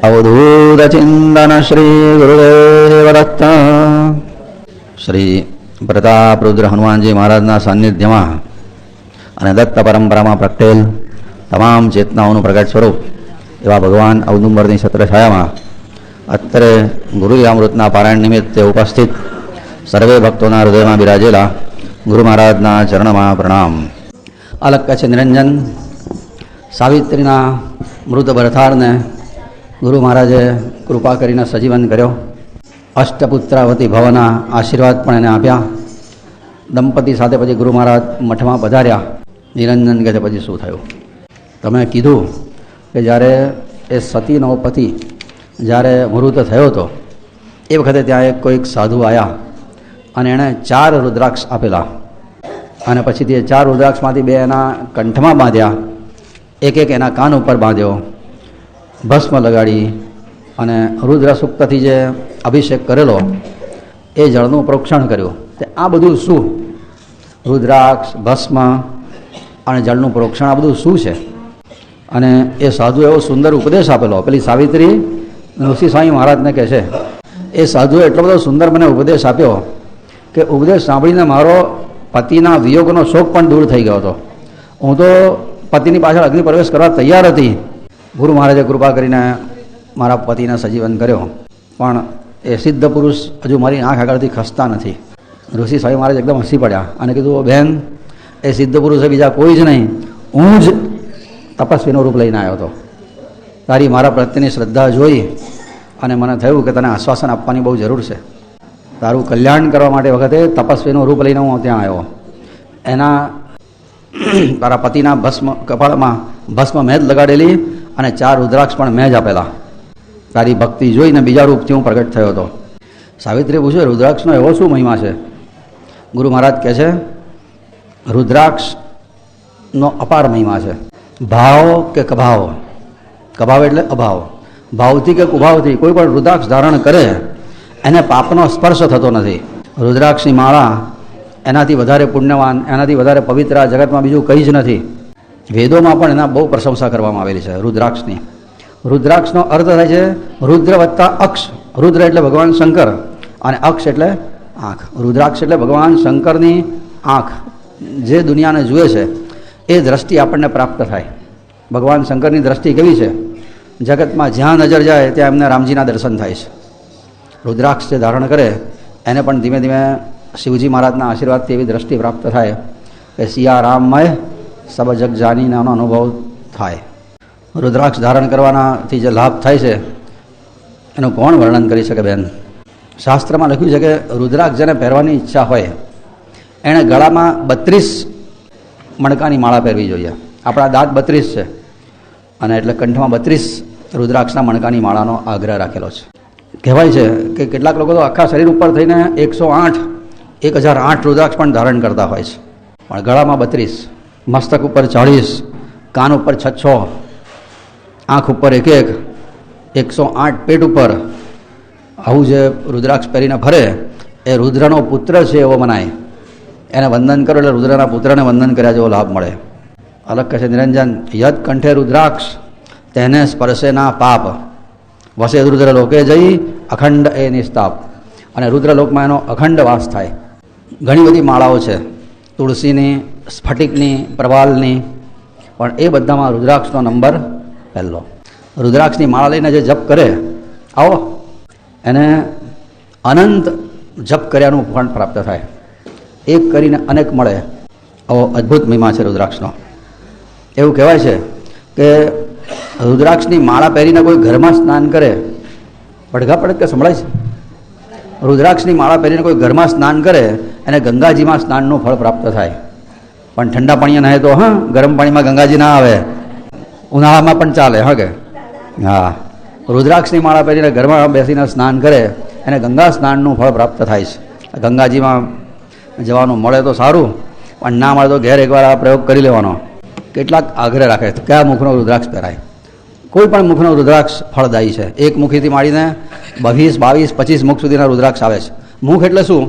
અવધૂતચિંતન શ્રી ગુરુદેવ દત્ત. શ્રી પ્રતાપ રુદ્ર હનુમાનજી મહારાજના સાનિધ્યમાં અને દત્ત પરંપરામાં પ્રગટેલ તમામ ચેતનાઓનું પ્રગટ સ્વરૂપ એવા ભગવાન ઔદુંબરની છત્રછાયામાં અત્રે ગુરુયામૃતના પારાયણ નિમિત્તે ઉપસ્થિત સર્વે ભક્તોના હૃદયમાં બિરાજેલા ગુરુ મહારાજના ચરણમાં પ્રણામ. અલગ કચ્છ નિરંજન સાવિત્રીના મૃત ભરથારને ગુરુ મહારાજે કૃપા કરીને સજીવન કર્યો. અષ્ટપુત્રાવતી ભવના આશીર્વાદ પણ એને આપ્યા. દંપતી સાથે પછી ગુરુ મહારાજ મઠમાં પધાર્યા. નિરંજન કહે પછી શું થયું? તમે કીધું કે જ્યારે એ સતીનો પતિ જ્યારે મૃત થયો હતો એ વખતે ત્યાં એક કોઈક સાધુ આવ્યા અને એણે 4 રુદ્રાક્ષ આપેલા અને પછી તે 4 રુદ્રાક્ષમાંથી 2 એના કંઠમાં બાંધ્યા, એક એના કાન ઉપર બાંધ્યો, ભસ્મ લગાડી અને રુદ્ર સૂક્તથી જે અભિષેક કરેલો એ જળનું પ્રોક્ષણ કર્યું. તે આ બધું શું? રુદ્રાક્ષ, ભસ્મ અને જળનું પ્રોક્ષણ આ બધું શું છે? અને એ સાધુ એવો સુંદર ઉપદેશ આપેલો. પેલી સાવિત્રી ઋષિ સ્વામી મહારાજને કહે છે એ સાધુએ એટલો બધો સુંદર મને ઉપદેશ આપ્યો કે ઉપદેશ સાંભળીને મારો પતિના વિયોગનો શોક પણ દૂર થઈ ગયો હતો. હું તો પતિની પાછળ અગ્નિ પ્રવેશ કરવા તૈયાર હતી. ગુરુ મહારાજે કૃપા કરીને મારા પતિને સજીવન કર્યો, પણ એ સિદ્ધ પુરુષ હજુ મારી આંખ આગળથી ખસતા નથી. ઋષિ સ્વામી મહારાજ એકદમ હસી પડ્યા અને કીધું, બહેન, એ સિદ્ધ પુરુષે બીજા કોઈ જ નહીં, હું જ તપસ્વીનું રૂપ લઈને આવ્યો હતો. તારી મારા પ્રત્યેની શ્રદ્ધા જોઈ અને મને થયું કે તને આશ્વાસન આપવાની બહુ જરૂર છે. તારું કલ્યાણ કરવા માટે વખતે તપસ્વીનું રૂપ લઈને હું ત્યાં આવ્યો. એના તારા પતિના ભસ્મ કપાળમાં ભસ્મ મેં જ લગાડેલી અને 4 રુદ્રાક્ષ પણ મેં જ આપેલા. તારી ભક્તિ જોઈને બીજા રૂપથી હું પ્રગટ થયો હતો. સાવિત્રી પૂછે, રુદ્રાક્ષનો એવો શું મહિમા છે? ગુરુ મહારાજ કહે છે, રુદ્રાક્ષનો અપાર મહિમા છે. ભાવ કે કભાવ, કભાવ એટલે અભાવ, ભાવથી કે કુભાવથી કોઈ પણ રુદ્રાક્ષ ધારણ કરે એને પાપનો સ્પર્શ થતો નથી. રુદ્રાક્ષની માળા એનાથી વધારે પુણ્યવાન, એનાથી વધારે પવિત્ર આ જગતમાં બીજું કંઈ જ નથી. વેદોમાં પણ એના બહુ પ્રશંસા કરવામાં આવેલી છે રુદ્રાક્ષની. રુદ્રાક્ષનો અર્થ થાય છે રુદ્ર વત્તા અક્ષ. રુદ્ર એટલે ભગવાન શંકર અને અક્ષ એટલે આંખ. રુદ્રાક્ષ એટલે ભગવાન શંકરની આંખ, જે દુનિયાને જુએ છે એ દ્રષ્ટિ આપણને પ્રાપ્ત થાય. ભગવાન શંકરની દ્રષ્ટિ કેવી છે? જગતમાં જ્યાં નજર જાય ત્યાં એમને રામજીના દર્શન થાય છે. રુદ્રાક્ષ જે ધારણ કરે એને પણ ધીમે ધીમે શિવજી મહારાજના આશીર્વાદથી એવી દ્રષ્ટિ પ્રાપ્ત થાય કે સિયા રામમય સબ જગ જાનીને એનો અનુભવ થાય. રુદ્રાક્ષ ધારણ કરવાનાથી જે લાભ થાય છે એનું કોણ વર્ણન કરી શકે બેન? શાસ્ત્રમાં લખ્યું છે કે રુદ્રાક્ષ જેને પહેરવાની ઈચ્છા હોય એણે ગળામાં 32 મણકાની માળા પહેરવી જોઈએ. આપણા દાંત 32 છે અને એટલે કંઠમાં 32 રુદ્રાક્ષના મણકાની માળાનો આગ્રહ રાખેલો છે. કહેવાય છે કે કેટલાક લોકો તો આખા શરીર ઉપર થઈને 1008 રુદ્રાક્ષ પણ ધારણ કરતા હોય છે, પણ ગળામાં 32, મસ્તક ઉપર 40, કાન ઉપર 6, આંખ ઉપર 1, 108 પેટ ઉપર આવું જે રુદ્રાક્ષ પહેરીને ફરે એ રુદ્રનો પુત્ર છે એવો મનાય. એને વંદન કરો એટલે રુદ્રના પુત્રને વંદન કર્યા જેવો લાભ મળે. અલગ કહે છે નિરંજન, યદ કંઠે રુદ્રાક્ષ તેને સ્પર્શે ના પાપ, વસે રુદ્ર લોકે જઈ અખંડ એ નિસ્તાપ. અને રુદ્રલોકમાં એનો અખંડ વાસ થાય. ઘણી બધી માળાઓ છે, તુલસીની, સ્ફટિકની, પ્રવાલની, પણ એ બધામાં રુદ્રાક્ષનો નંબર પહેલો. રુદ્રાક્ષની માળા લઈને જે જપ કરે આવો એને અનંત જપ કર્યાનું ફળ પ્રાપ્ત થાય. એક કરીને અનેક મળે આવો અદ્ભુત મહિમા છે રુદ્રાક્ષનો. એવું કહેવાય છે કે રુદ્રાક્ષની માળા પહેરીને કોઈ ઘરમાં સ્નાન કરે, પડઘા પડે કે સંભળાય છે? રુદ્રાક્ષની માળા પહેરીને કોઈ ઘરમાં સ્નાન કરે એને ગંગાજીમાં સ્નાનનું ફળ પ્રાપ્ત થાય. પણ ઠંડા પાણીએ નાહે તો ગરમ પાણીમાં ગંગાજી ના આવે. ઉનાળામાં પણ ચાલે કે હા. રુદ્રાક્ષની માળા પહેરીને ઘરમાં બેસીને સ્નાન કરે એને ગંગા સ્નાનનું ફળ પ્રાપ્ત થાય છે. ગંગાજીમાં જવાનું મળે તો સારું, પણ ના મળે તો ઘેર એકવાર આ પ્રયોગ કરી લેવાનો. કેટલાક આગ્રહ રાખે કયા મુખનો રુદ્રાક્ષ પહેરાય. કોઈ પણ મુખનો રુદ્રાક્ષ ફળદાયી છે. એક મુખીથી માંડીને 22, 22, 25 મુખ સુધીના રુદ્રાક્ષ આવે છે. મુખ એટલે શું?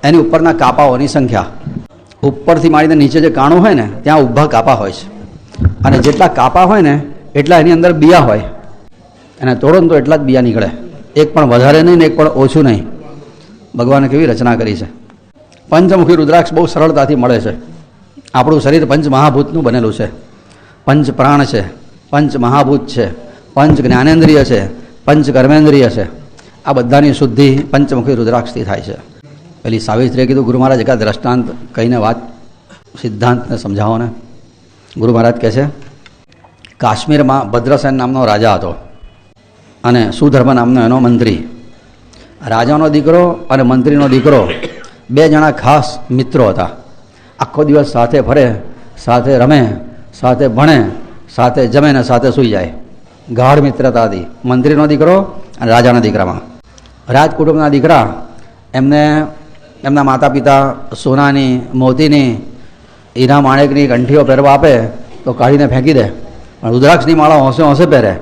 એની ઉપરના કાપાઓની સંખ્યા. ઉપરથી માંડીને નીચે જે કાણું હોય ને ત્યાં ઊભા કાપા હોય છે, અને જેટલા કાપા હોય ને એટલા એની અંદર બિયા હોય. એને તોડો ને તો એટલા જ બીયા નીકળે, એક પણ વધારે નહીં ને એક પણ ઓછું નહીં. ભગવાને કેવી રચના કરી છે. પંચમુખી રુદ્રાક્ષ બહુ સરળતાથી મળે છે. આપણું શરીર પંચ મહાભૂતનું બનેલું છે. પંચ પ્રાણ છે, પંચ મહાભૂત છે, પંચ જ્ઞાનેન્દ્રિય છે, પંચ કર્મેન્દ્રિય છે. આ બધાની શુદ્ધિ પંચમુખી રુદ્રાક્ષથી થાય છે. પેલી સાવિત્રીએ કીધું, ગુરુ મહારાજ એકા દ્રષ્ટાંત કહીને વાત સિદ્ધાંતને સમજાવો ને. ગુરુ મહારાજ કહે છે, કાશ્મીરમાં ભદ્રસેન નામનો રાજા હતો અને સુધર્મ નામનો એનો મંત્રી. રાજાનો દીકરો અને મંત્રીનો દીકરો બે જણા ખાસ મિત્રો હતા. આખો દિવસ સાથે ફરે, સાથે રમે, સાથે ભણે, સાથે જમે ને સાથે સૂઈ જાય. ગાઢ મિત્રતા હતી મંત્રીનો દીકરો અને રાજાના દીકરામાં. રાજકુટુંબના દીકરા એમને એમના માતા પિતા સોનાની, મોતીની, હીરા માણેકની કંઠીઓ પહેરવા આપે તો કાઢીને ફેંકી દે, પણ રુદ્રાક્ષની માળા હોંશે હોંશે પહેરે.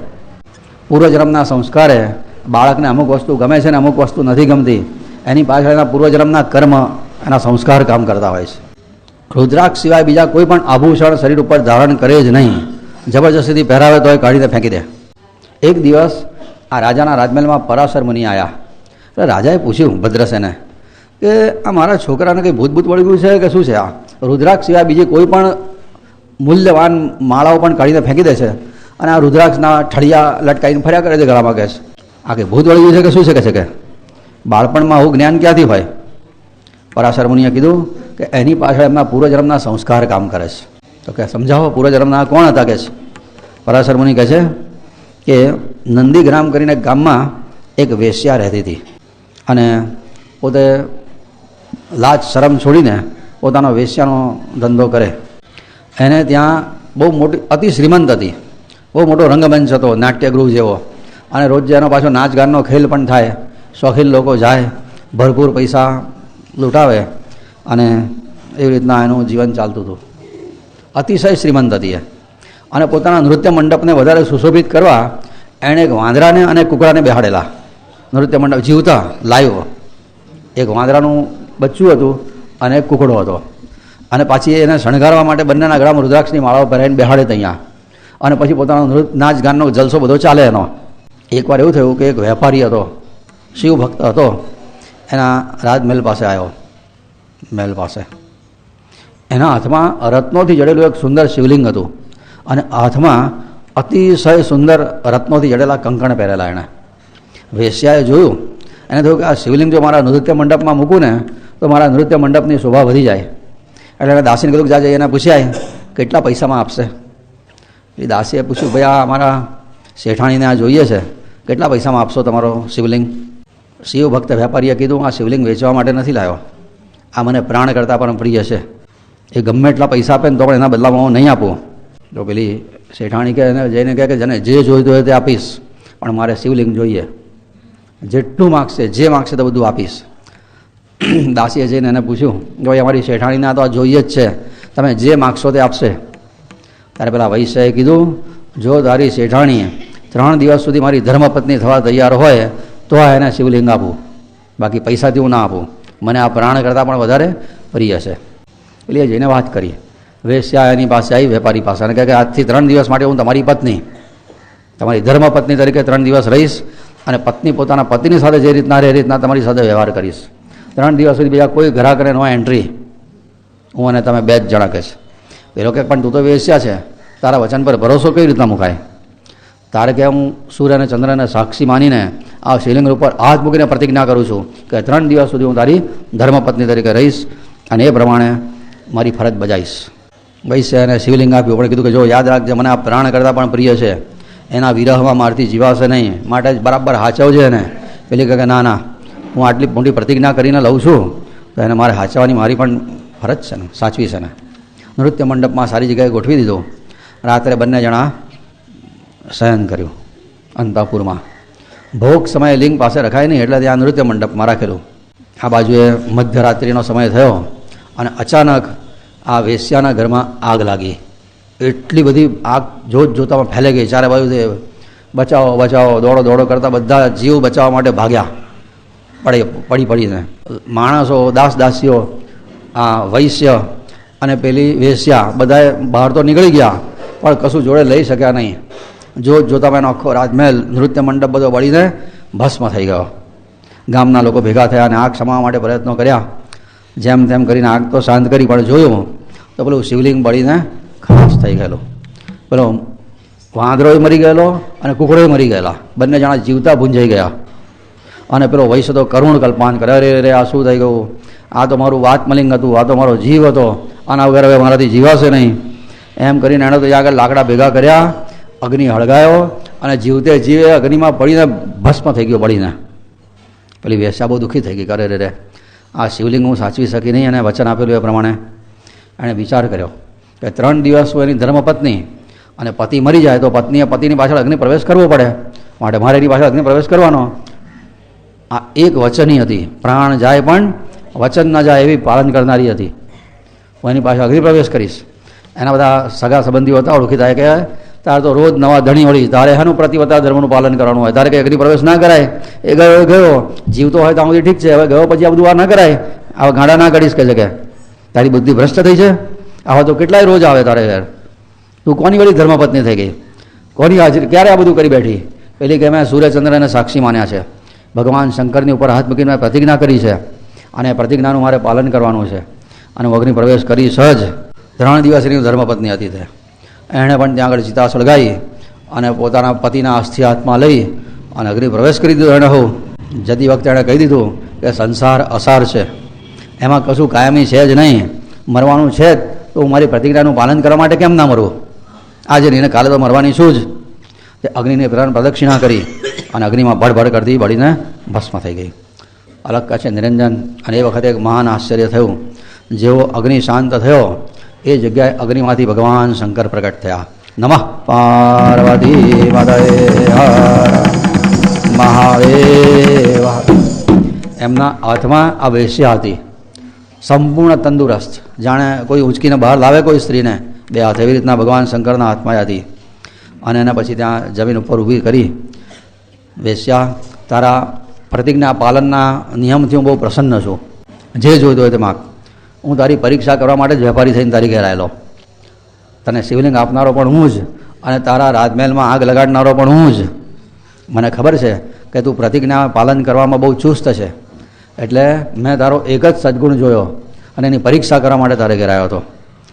પૂર્વજન્મના સંસ્કારે બાળકને અમુક વસ્તુ ગમે છે ને અમુક વસ્તુ નથી ગમતી, એની પાછળ એના પૂર્વજન્મના કર્મ, એના સંસ્કાર કામ કરતા હોય છે. રુદ્રાક્ષ સિવાય બીજા કોઈ પણ આભૂષણ શરીર ઉપર ધારણ કરે જ નહીં. જબરજસ્તીથી પહેરાવે તો એ કાઢીને ફેંકી દે. એક દિવસ આ રાજાના રાજમહેલમાં પરાશર મુનિ આવ્યા. એટલે રાજાએ પૂછ્યું ભદ્રસેને કે આ મારા છોકરાને કંઈ ભૂત વળી ગયું છે કે શું છે? આ રુદ્રાક્ષ સિવાય બીજી કોઈ પણ મૂલ્યવાન માળાઓ પણ કાઢીને ફેંકી દે છે અને આ રુદ્રાક્ષના ઠળિયા લટકાઈને ફર્યા કરે છે ગળામાં. કહે છે આ કે ભૂત વળી ગયું છે કે શું છે? કે બાળપણમાં આવું જ્ઞાન ક્યાંથી હોય? પરાશર મુનિએ કીધું કે એની પાછળ એમના પૂર્વજન્મના સંસ્કાર કામ કરે છે. તો કે સમજાવો પૂર્વજન્મના કોણ હતા? કે છે પરાશર મુનિ કહે છે કે નંદીગ્રામ કરીને ગામમાં એક વેશ્યા રહેતી હતી અને પોતે લાજ શરમ છોડીને પોતાનો વેશ્યાનો ધંધો કરે. એને ત્યાં બહુ મોટી અતિ શ્રીમંત હતી, બહુ મોટો રંગમંચ હતો, નાટ્યગૃહ જેવો, અને રોજ એનો પાછો નાચ ગાનનો ખેલ પણ થાય. શોખીન લોકો જાય, ભરપૂર પૈસા લૂંટાવે અને એવી રીતના એનું જીવન ચાલતું હતું. અતિશય શ્રીમંત હતી એ. અને પોતાના નૃત્ય મંડપને વધારે સુશોભિત કરવા એણે એક વાંદરાને અને કુકડાને બેહાડેલા. નૃત્ય મંડપ જીવતા લાઈવ, એક વાંદરાનું બચ્ચું હતું અને એક કુકડો હતો. અને પાછી એને શણગારવા માટે બંનેના ગળામાં રુદ્રાક્ષની માળાઓ પહેરાવીને બેહાડે ત્યાં. અને પછી પોતાનો નાચ ગાનનો જલસો બધો ચાલે એનો. એકવાર એવું થયું કે એક વેપારી હતો, શિવ ભક્ત હતો, એના રાજમહેલ પાસે આવ્યો. મહેલ પાસે એના હાથમાં રત્નોથી જડેલું એક સુંદર શિવલિંગ હતું અને હાથમાં અતિશય સુંદર રત્નોથી જડેલા કંકણ પહેરેલા. એણે વેશ્યાએ જોયું, એને થયું કે આ શિવલિંગ જો મારા નૃત્ય મંડપમાં મૂકું ને તો મારા નૃત્ય મંડપની શોભા વધી જાય. એટલે એણે દાસીને કીધું કે જાજે એને પૂછ્યા કેટલા પૈસામાં આપશે. એ દાસીએ પૂછ્યું, ભાઈ આ મારા શેઠાણીને આ જોઈએ છે, કેટલા પૈસામાં આપશો તમારો શિવલિંગ? શિવ ભક્ત વેપારીએ કીધું, આ શિવલિંગ વેચવા માટે નથી લાવ્યો, આ મને પ્રાણ કરતાં પણ પ્રિય છે. એ ગમે એટલા પૈસા આપે ને તો પણ એના બદલામાં હું નહીં આપું. તો પેલી શેઠાણી કહે એને જઈને કહે કે જેને જે જોઈતું હોય તે આપીશ, પણ મારે શિવલિંગ જોઈએ. જેટલું માગશે, જે માગશે તો બધું આપીશ. દાસીએ જઈને એને પૂછ્યું કે ભાઈ અમારી શેઠાણીના તો આ જોઈએ જ છે, તમે જે માગશો તે આપશે. ત્યારે પેલા વૈશ્યએ કીધું, જો તારી શેઠાણીએ 3 દિવસ સુધી મારી ધર્મપત્ની થવા તૈયાર હોય તો આ એને શિવલિંગ આપું, બાકી પૈસાથી હું ના આપું. મને આ પ્રાણ કરતાં પણ વધારે પ્રિય છે. એટલે એ જઈને વાત કરી. વેશ્યા એની પાસે આવી, વેપારી પાસે, અને કહે કે આજથી 3 દિવસ માટે હું તમારી પત્ની, તમારી ધર્મપત્ની તરીકે 3 દિવસ રહીશ અને પત્ની પોતાના પતિની સાથે જે રીતના રહે એ રીતના તમારી સાથે વ્યવહાર કરીશ. 3 દિવસ સુધી બીજા કોઈ ગ્રાહકને નો એન્ટ્રી, હું અને તમે 2 જ જણા કહીશ. પેલો કે પણ તું તો વેશ્યા છે, તારા વચન પર ભરોસો કઈ રીતના મુકાય? તારે કે હું સૂર્ય અને ચંદ્રને સાક્ષી માનીને આ શિવલિંગ ઉપર હાથ મૂકીને પ્રતિજ્ઞા કરું છું કે 3 દિવસ સુધી હું તારી ધર્મપત્ની તરીકે રહીશ અને એ પ્રમાણે મારી ફરજ બજાવીશ. વૈશ્ય એને શિવલિંગ આપ્યું, પણ કીધું કે જો યાદ રાખજે, મને આ પ્રાણ કરતાં પણ પ્રિય છે, એના વિરહમાં મારથી જીવાશે નહીં, માટે જ બરાબર હાચવજે એને. પેલી કહે કે ના ના, હું આટલી મોટી પ્રતિજ્ઞા કરીને લઉં છું તો એને મારે હાચવાની મારી પણ ફરજ છે ને, સાચવી છે ને. નૃત્ય મંડપમાં સારી જગ્યાએ ગોઠવી દીધું. રાત્રે બંને જણા શયન કર્યું અંતઃપુરમાં. ભોગ સમયે લિંગ પાસે રખાય નહીં એટલે ત્યાં નૃત્ય મંડપમાં રાખેલું. આ બાજુએ મધ્યરાત્રિનો સમય થયો અને અચાનક આ વેશ્યાના ઘરમાં આગ લાગી. એટલી બધી આગ જોતામાં ફેલાઈ ગઈ ચારે બાજુથી. બચાવો બચાવો, દોડો દોડો કરતાં બધા જીવ બચાવવા માટે ભાગ્યા પડીને. માણસો, દાસ દાસીઓ, આ વૈશ્ય અને પેલી વેશ્યા બધાએ બહાર તો નીકળી ગયા પણ કશું જોડે લઈ શક્યા નહીં. જોતામાં એનો આખો રાજમહેલ નૃત્ય મંડપ બધો બળીને ભસ્મ થઈ ગયો. ગામના લોકો ભેગા થયા અને આગ શમાવવા માટે પ્રયત્નો કર્યા. જેમ તેમ કરીને આગ તો શાંત કરી, પણ જોયું તો પેલું શિવલિંગ બળીને ખાસ થઈ ગયેલું. પેલો વાંદરોય મરી ગયેલો અને કુકડોય મરી ગયેલા, બંને જણા જીવતા ભૂંજાઈ ગયા. અને પેલો વૈશ્ય તો કરુણ કલ્પાન કરે, અરે રે આ શું થઈ ગયું, આ તો મારું આત્મલિંગ હતું, આ તો મારો જીવ હતો, આના વગર હવે મારાથી જીવાશે નહીં. એમ કરીને એણે તો આગળ લાકડા ભેગા કર્યા, અગ્નિ હળગાયો અને જીવતે જીવે અગ્નિમાં પડીને ભસ્મ થઈ ગયો બળીને. પેલી વેશ્યા બહુ દુઃખી થઈ ગઈ, કરે રે આ શિવલિંગ હું સાચવી શકી નહીં, અને વચન આપેલું એ પ્રમાણે એણે વિચાર કર્યો કે 3 દિવસ એની ધર્મપત્ની અને પતિ મરી જાય તો પત્નીએ પતિની પાછળ અગ્નિ પ્રવેશ કરવો પડે, માટે મારે એની પાછળ અગ્નિ પ્રવેશ કરવાનો. આ એક વચની હતી, પ્રાણ જાય પણ વચન ન જાય એવી પાલન કરનારી હતી. હું એની પાછળ અગ્નિ પ્રવેશ કરીશ. એના બધા સગા સંબંધીઓ હતા, ઓળખીતા કે તારે તો રોજ નવા ધણી વળી, તારે એનું પ્રતિવતા ધર્મનું પાલન કરવાનું હોય, તારે કંઈ અગ્નિ પ્રવેશ ના કરાય. એ ગયો જીવતો હોય તો આમ ઠીક છે, હવે ગયો પછી આ બધું વાર ના કરાય, આવા ગાંડા ના કરીશ કે છે કે તારી બુદ્ધિ ભ્રષ્ટ થઈ છે. આવા તો કેટલાય રોજ આવે તારે યાર, તું કોની વળી ધર્મપત્ની થઈ ગઈ, કોની હાજરી, ક્યારે આ બધું કરી બેઠી. પેલી કે મેં સૂર્યચંદ્રને સાક્ષી માન્યા છે, ભગવાન શંકરની ઉપર હાથ મૂકીને મેં પ્રતિજ્ઞા કરી છે, અને પ્રતિજ્ઞાનું મારે પાલન કરવાનું છે, અને હું અગ્નિ પ્રવેશ કરી સહજ. 3 દિવસ એની ધર્મપત્ની હતી તે, એણે પણ ત્યાં આગળ ચિતા સળગાવી અને પોતાના પતિના અસ્થિ હાથમાં લઈ અને અગ્નિ પ્રવેશ કરી દીધો. એણે જતી વખતે એણે કહી દીધું કે સંસાર અસાર છે, એમાં કશું કાયમી છે જ નહીં, મરવાનું છે જ, તો હું મારી પ્રતિજ્ઞાનું પાલન કરવા માટે કેમ ના મરવું, આજે નહીં કાલે તો મરવાની શું જ. તે અગ્નિને પ્રદક્ષિણા કરી અને અગ્નિમાં ભડભડ કરતી બળીને ભસ્મ થઈ ગઈ. અલગ કહે છે નિરંજન. અને એ વખતે એક મહાન આશ્ચર્ય થયું, જેવો અગ્નિ શાંત થયો એ જગ્યાએ અગ્નિમાંથી ભગવાન શંકર પ્રગટ થયા. નમઃ પાર્વતી મહાદેવ. એમના હાથમાં આ વેશ્યા હતી, સંપૂર્ણ તંદુરસ્ત, જાણે કોઈ ઉંચકીને બહાર લાવે કોઈ સ્ત્રીને, 2 હાથ એવી રીતના ભગવાન શંકરના હાથમાં હતી. અને એના પછી ત્યાં જમીન ઉપર ઊભી કરી, વેશ્યા તારા પ્રતિજ્ઞા પાલનના નિયમથી હું બહુ પ્રસન્ન છું, જે જોઈતું હોય તે માગ, હું તારી પરીક્ષા કરવા માટે જ વેપારી થઈને તારી ઘેર આવેલો. તને શિવલિંગ આપનારો પણ હું જ, અને તારા રાજમહેલમાં આગ લગાડનારો પણ હું જ. મને ખબર છે કે તું પ્રતિજ્ઞા પાલન કરવામાં બહુ ચુસ્ત છે, એટલે મેં તારો એક જ સદ્ગુણ જોયો અને એની પરીક્ષા કરવા માટે તારે ઘેર આવ્યો હતો.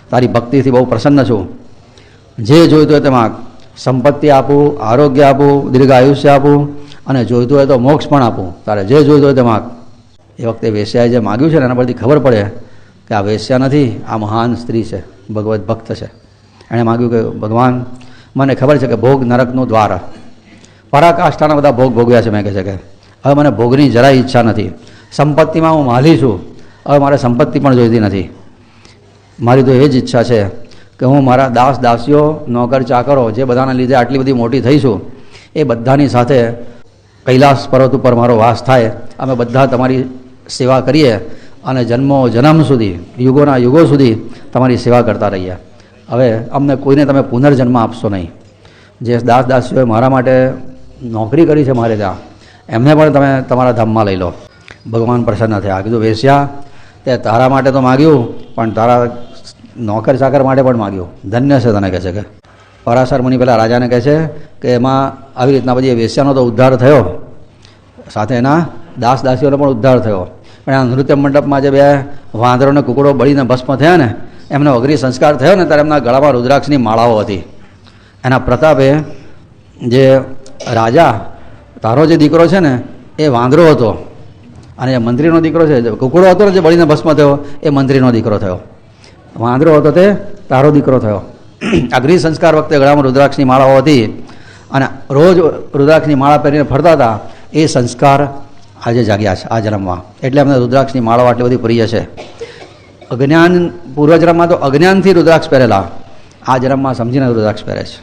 તારી ભક્તિથી બહુ પ્રસન્ન છું, જે જોઈતું હોય તે માગ, સંપત્તિ આપું, આરોગ્ય આપું, દીર્ઘ આયુષ્ય આપું, અને જોઈતું હોય તો મોક્ષ પણ આપું, તારે જે જોઈતું હોય તે માગ. એ વખતે વેશ્યાએ જે માગ્યું છે ને એના પરથી ખબર પડે કે આ વેશ્યા નથી, આ મહાન સ્ત્રી છે, ભગવત ભક્ત છે. એણે માગ્યું કે ભગવાન મને ખબર છે કે ભોગ નરકનું દ્વાર, પરાકાષ્ઠાના બધા ભોગ ભોગવ્યા છે, મેં કહે છે કે હવે મને ભોગની જરાય ઈચ્છા નથી, સંપત્તિમાં હું માલી છું, હવે મારે સંપત્તિ પણ જોઈતી નથી. મારી તો એ જ ઈચ્છા છે કે હું મારા દાસ દાસીઓ, નોકર ચાકરો, જે બધાના લીધે આટલી બધી મોટી થઈ છું, એ બધાની સાથે કૈલાસ પર્વત ઉપર મારો વાસ થાય, અમે બધા તમારી સેવા કરીએ અને જન્મો જન્મ સુધી, યુગોના યુગો સુધી તમારી સેવા કરતા રહીએ. હવે અમને કોઈને તમે પુનર્જન્મ આપશો નહીં. જે દાસ દાસીઓએ મારા માટે નોકરી કરી છે મારે ત્યાં, એમને પણ તમે તમારા ધામમાં લઈ લો. ભગવાન પ્રસન્ન થયા. કીધું વેશ્યા તે તારા માટે તો માગ્યું, પણ તારા નોકર ચાકર માટે પણ માગ્યું, ધન્ય છે તને. કહે છે કે પરાશર મુનિ પેલા રાજાને કહે છે કે એમાં આવી રીતના બધી વેશ્યાનો તો ઉદ્ધાર થયો, સાથે એના દાસ દાસીઓનો પણ ઉદ્ધાર થયો. પણ આ નૃત્ય મંડપમાં જે 2 વાંદરો અને કુકડો બળીને ભસ્મ થયા ને, એમનો અગ્નિ સંસ્કાર થયો ને, ત્યારે એમના ગળામાં રુદ્રાક્ષની માળાઓ હતી. એના પ્રતાપે જે રાજા, તારો જે દીકરો છે ને એ વાંદરો હતો, અને જે મંત્રીનો દીકરો છે, કુકડો હતો ને જે બળીને ભસ્મ થયો, એ મંત્રીનો દીકરો થયો. વાંદરો હતો તે તારો દીકરો થયો. અગ્નિ સંસ્કાર વખતે ગળામાં રુદ્રાક્ષની માળાઓ હતી, અને રોજ રુદ્રાક્ષની માળા પહેરીને ફરતા હતા. એ સંસ્કાર આજે જાગ્યા છે આ જન્મમાં, એટલે અમને રુદ્રાક્ષની માળાઓ આટલી બધી પ્રિય છે. અજ્ઞાન પૂર્વજન્મમાં તો અજ્ઞાનથી રુદ્રાક્ષ પહેરેલા, આ જન્મમાં સમજીને રુદ્રાક્ષ પહેરે છે.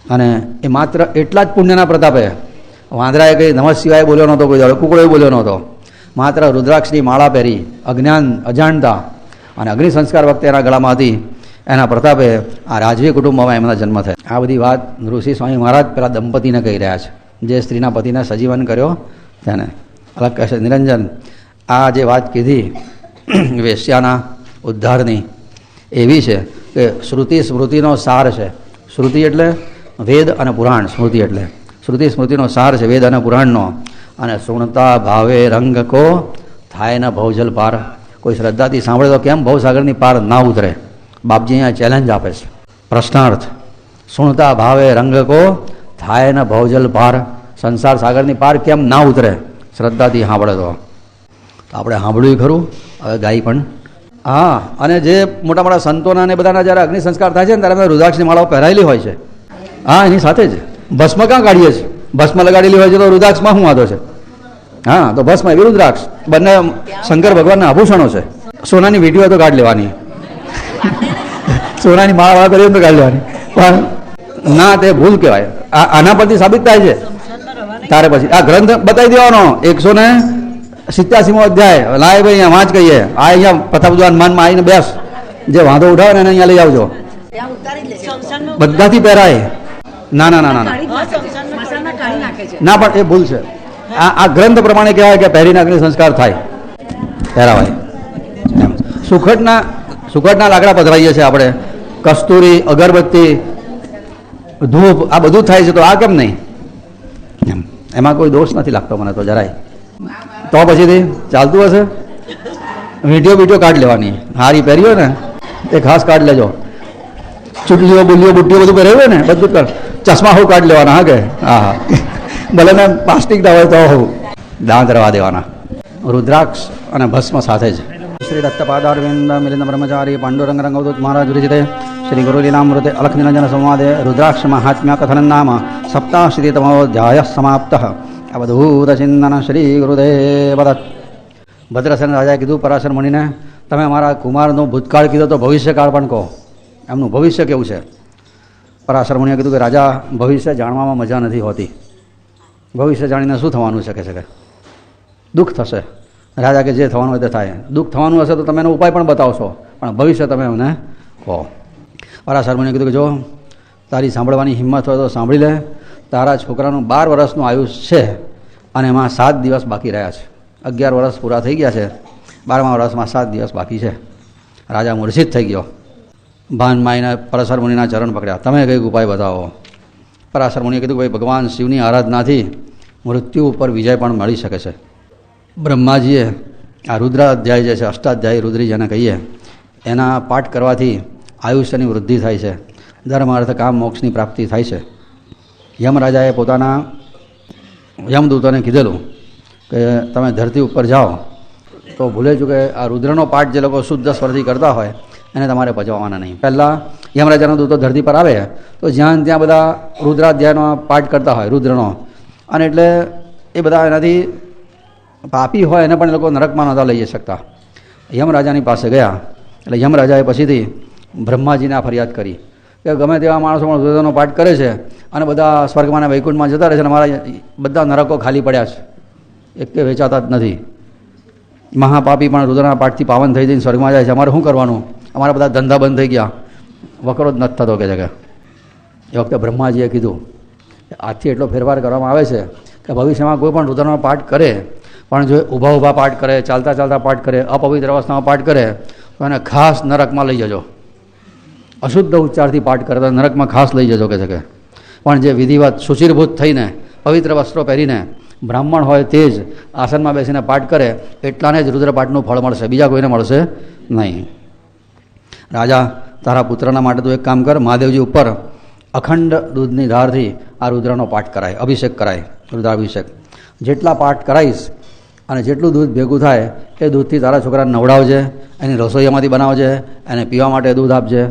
અને એ માત્ર એટલા જ પુણ્યના પ્રતાપે, વાંદરાએ કંઈ નમઃ શિવાય બોલ્યો નહોતો, કોઈ દાડો કુકડોએ બોલ્યો નહોતો, માત્ર રુદ્રાક્ષની માળા પહેરી, અજ્ઞાન અજાણતા, અને અગ્નિ સંસ્કાર વખતે એના ગળામાં હતી, એના પ્રતાપે આ રાજવી કુટુંબમાં એમના જન્મ થયા. આ બધી વાત ઋષિ સ્વામી મહારાજ પેલા દંપતીને કહી રહ્યા છે, જે સ્ત્રીના પતિને સજીવન કર્યો તેને. અલગ કહે છે નિરંજન, આ જે વાત કીધી વેશ્યાના ઉદ્ધારની, એવી છે કે શ્રુતિ સ્મૃતિનો સાર છે. શ્રુતિ એટલે વેદ અને પુરાણ, સ્મૃતિ એટલે શ્રુતિ સ્મૃતિનો સાર છે વેદ અને પુરાણનો. અને સુણતા ભાવે રંગ કો થાય ને ભવજલ પાર. કોઈ શ્રદ્ધાથી સાંભળે તો કેમ ભવસાગરની પાર ના ઉતરે. બાપજી અહીંયા ચેલેન્જ આપે છે. પ્રશ્નાર્થ: સુણતા ભાવે રંગ કો થાય ને ભવજલ પાર. સંસાર સાગરની પાર કેમ ના ઉતરે શ્રદ્ધાથી સાંભળે તો. આપણે સાંભળ્યું ખરું, હવે ગાઈ પણ. હા, અને જે મોટા મોટા સંતોના ને બધાના જ્યારે અગ્નિ સંસ્કાર થાય છે ને ત્યારે અમે રુદ્રાક્ષની માળાઓ પહેરાયેલી હોય છે. હા, એની સાથે જ ભસ્મ ક્યાં કાઢીએ છીએ? ભસ્મ લગાડેલી હોય છે તો રુદ્રાક્ષમાં શું વાંધો છે? હા, તો ભસ્મ એવી રુદ્રાક્ષ બંને શંકર ભગવાનના આભૂષણો છે. સોનાની વીંટી હોય તો કાઢી લેવાની, સોનાની માળા કરીએ તો કાઢી લેવાની, પણ ના, તે ભૂલ કહેવાય. આના પરથી સાબિત થાય છે. તારે પછી આ ગ્રંથ બતાવી દેવાનો 187મો અધ્યાય. લાય ભાઈ અહીંયા વાંચ કહીએ. આ અહીંયા પ્રથમ માનમાં આવીને બેસ, જે વાંધો ઉઠાવે ને એને અહીંયા લઈ આવજો. બધાથી પહેરાય. ના ના ના ના ના, પણ એ ભૂલ છે. આ ગ્રંથ પ્રમાણે કહેવાય કે પહેરીને અગ્નિ સંસ્કાર થાય, પહેરાવાય. સુખટના લાકડા પધરાઈએ છીએ આપણે. કસ્તુરી, અગરબત્તી, ધૂપ, આ બધું થાય છે, તો આ કેમ નહીં? એમાં કોઈ દોષ નથી લાગતો મને તો જરાય. તો પછીથી ચાલતું હશે. વીંટીઓ કાઢી લેવાની. હારી પહેરી હોય ને એ ખાસ કાઢી લેજો. ચૂંટલીઓ, બુલીઓ, બુટ્ટીઓ બધું પહેર્યું હોય ને બધું કર. ચશ્મા હું કાઢી લેવાના. હા કે હા હા, ભલે ને પ્લાસ્ટિકના હોય તો હું દાંત રવા દેવાના. રુદ્રાક્ષ અને ભસ્મ સાથે જ. શ્રી દત્તપાદારવિંદ મિલિંદ બ્રહ્મચારી પાંડુરંગ રંગવદૂત મહારાજ વિરચિતે શ્રી ગુરુલીલામૃતે અલખ નિરંજન સંવાદે રુદ્રાક્ષ મહાત્મ્ય કથન નામ સપ્તાશીતમોધ્યાય સમાપ્ત. અવધૂત ચિંતન શ્રી ગુરુદેવ દત્ત. ભદ્રસેન રાજાએ કીધું પરાશર મુનિને, તમે અમારા કુમારનો ભૂતકાળ કીધો તો ભવિષ્યકાળ પણ કહો, એમનું ભવિષ્ય કેવું છે? પરાશર મુનિએ કીધું કે રાજા, ભવિષ્ય જાણવામાં મજા નથી હોતી. ભવિષ્ય જાણીને શું થવાનું છે? કે દુઃખ થશે. રાજા કે જે થવાનું હોય તે થાય. દુઃખ થવાનું હશે તો તમે એનો ઉપાય પણ બતાવશો, પણ ભવિષ્ય તમે અમને કહો. પરાશર મુનિએ કીધું કે જો તારી સાંભળવાની હિંમત હોય તો સાંભળી લે. તારા છોકરાનું 12 વર્ષનું આયુષ છે અને એમાં 7 દિવસ બાકી રહ્યા છે. 11 વર્ષ પૂરા થઈ ગયા છે, 12મા વર્ષમાં 7 દિવસ બાકી છે. રાજા મૂર્છિત થઈ ગયો. ભાનમાં આવીને પરાશર મુનિના ચરણ પકડ્યા. તમે કંઈક ઉપાય બતાવો. પરાશર મુનિએ કીધું કે ભાઈ, ભગવાન શિવની આરાધનાથી મૃત્યુ ઉપર વિજય પણ મળી શકે છે. બ્રહ્માજીએ આ રુદ્ર અધ્યાય જે છે, અષ્ટાધ્યાયી રુદ્રી જેને કહીએ, એના પાઠ કરવાથી આયુષ્યની વૃદ્ધિ થાય છે. ધર્મ, અર્થ, કામ, મોક્ષની પ્રાપ્તિ થાય છે. યમરાજાએ પોતાના યમદૂતોને કીધેલું કે તમે ધરતી ઉપર જાઓ તો ભૂલે ચૂકે આ રુદ્રનો પાઠ જે લોકો શુદ્ધ સ્વરથી કરતા હોય એને તમારે પચવાના નહીં. પહેલાં યમરાજાના દૂતો ધરતી પર આવે તો જ્યાં ત્યાં બધા રુદ્રાધ્યાયનો પાઠ કરતા હોય, રુદ્રનો, અને એટલે એ બધા એનાથી પાપી હોય એને પણ એ લોકો નરકમાં નહોતા લઈ શકતા. યમરાજાની પાસે ગયા એટલે યમરાજાએ પછીથી બ્રહ્માજીને આ ફરિયાદ કરી કે ગમે તેવા માણસો પણ રુદ્રનો પાઠ કરે છે અને બધા સ્વર્ગમાં અને વૈકુંઠમાં જતા રહે છે અને અમારા બધા નરકો ખાલી પડ્યા છે, એક કે વેચાતા જ નથી. મહાપાપી પણ રુદ્રના પાઠથી પાવન થઈ જઈને સ્વર્ગમાં જાય છે. અમારે શું કરવાનું? અમારા બધા ધંધા બંધ થઈ ગયા, વકરો જ નથી થતો કે જગ્યા. એ વખતે બ્રહ્માજીએ કીધું આજથી એટલો ફેરફાર કરવામાં આવે છે કે ભવિષ્યમાં કોઈ પણ રુદ્રનો પાઠ કરે, પણ જો ઊભા પાઠ કરે, ચાલતા ચાલતા પાઠ કરે, અપવિત્ર અવસ્થામાં પાઠ કરે તો એને ખાસ નરકમાં લઈ જજો. અશુદ્ધ ઉચ્ચારથી પાઠ કરે તો નરકમાં ખાસ લઈ જજો કે છે. પણ જે વિધિવત સુચિરભૂત થઈને પવિત્ર વસ્ત્રો પહેરીને બ્રાહ્મણ હોય તે જ આસનમાં બેસીને પાઠ કરે એટલાને જ રુદ્રપાઠનું ફળ મળશે, બીજા કોઈને મળશે નહીં. રાજા, તારા પુત્રના માટે તું એક કામ કર, મહાદેવજી ઉપર અખંડ દૂધની ધારથી આ રુદ્રનો પાઠ કરાય, અભિષેક કરાય, રુદ્રાભિષેક. જેટલા પાઠ કરાવીશ અને જેટલું દૂધ ભેગું થાય એ દૂધથી તારા છોકરાને નવડાવજે, એની રસોઈયામાંથી બનાવજે, એને પીવા માટે દૂધ આપજે.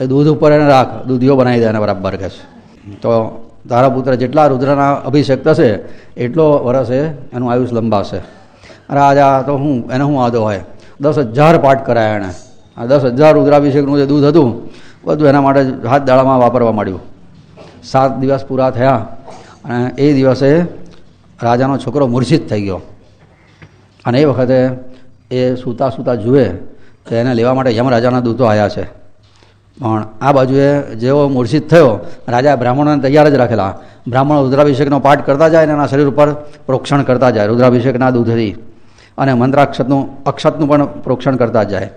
એ દૂધ ઉપર એને રાખ, દૂધિયો બનાવી દે એને બરાબર કહે છે. તો તારા પુત્ર જેટલા રુદ્રના અભિષેક થશે એટલો વર્ષે એનું આયુષ લંબાશે. રાજા તો એને શું વાંધો હોય, 10,000 પાઠ કરાયા એણે. આ 10,000 રુદ્રાભિષેકનું જે દૂધ હતું બધું એના માટે હાથ દાડામાં વાપરવા માંડ્યું. 7 દિવસ પૂરા થયા અને એ દિવસે રાજાનો છોકરો મૂર્છિત થઈ ગયો. અને એ વખતે એ સૂતા સૂતા જુએ તો એને લેવા માટે યમરાજાના દૂતો આવ્યા છે. પણ આ બાજુએ જેવો મૂર્છિત થયો, રાજા બ્રાહ્મણોને તૈયાર જ રાખેલા. બ્રાહ્મણો રુદ્રાભિષેકનો પાઠ કરતા જાય અને એના શરીર ઉપર પ્રોક્ષણ કરતા જાય રુદ્રાભિષેકના દૂધથી, અને અક્ષતનું પણ પ્રોક્ષણ કરતા જાય.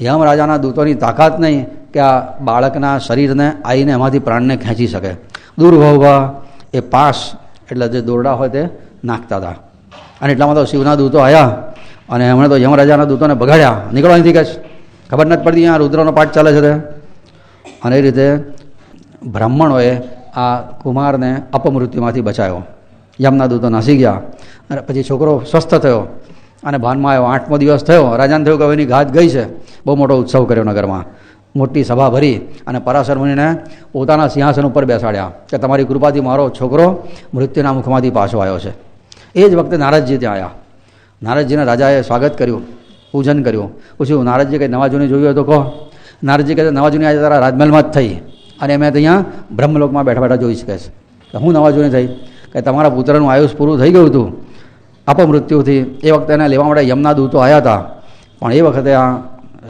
યમરાજાના દૂતોની તાકાત નહીં કે આ બાળકના શરીરને આવીને એમાંથી પ્રાણને ખેંચી શકે. દુર્ભાવભા એ પાસ એટલે જે દોરડા હોય તે નાખતા હતા. અને એટલામાં તો શિવના દૂતો આવ્યા અને એમણે તો યમરાજાના દૂતોને બગાડ્યા, નીકળવા નથી કહે, ખબર નથી પડતી અહીંયા રુદ્રનો પાઠ ચાલે છે તે. અને એ રીતે બ્રાહ્મણોએ આ કુમારને અપમૃત્યુમાંથી બચાવ્યો. યમના દૂતો નાસી ગયા અને પછી છોકરો સ્વસ્થ થયો અને ભાનમાં આવ્યો. 8મો દિવસ થયો, રાજાને થયું કે હવે એની ઘાત ગઈ છે. બહુ મોટો ઉત્સવ કર્યો નગરમાં, મોટી સભા ભરી અને પરાશર મુનિને પોતાના સિંહાસન ઉપર બેસાડ્યા કે તમારી કૃપાથી મારો છોકરો મૃત્યુના મુખમાંથી પાછો આવ્યો છે. એ જ વખતે નારદજી ત્યાં આવ્યા. નારદજીને રાજાએ સ્વાગત કર્યું, પૂજન કર્યું. પૂછ્યું, નારદજી કંઈ નવા જૂની જોયું હોય તો કહો. નારદજી કહે, નવા જૂની આજે તારા રાજમહેલમાં જ થઈ અને મેં અહીંયા બ્રહ્મલોકમાં બેઠા બેઠા જોઈ શકે છે. હું નવા જૂની થઈ કે તમારા પુત્રનું આયુષ પૂરું થઈ ગયું હતું અપમૃત્યુથી. એ વખતે એને લેવા માટે યમના દૂતો આવ્યા હતા, પણ એ વખતે આ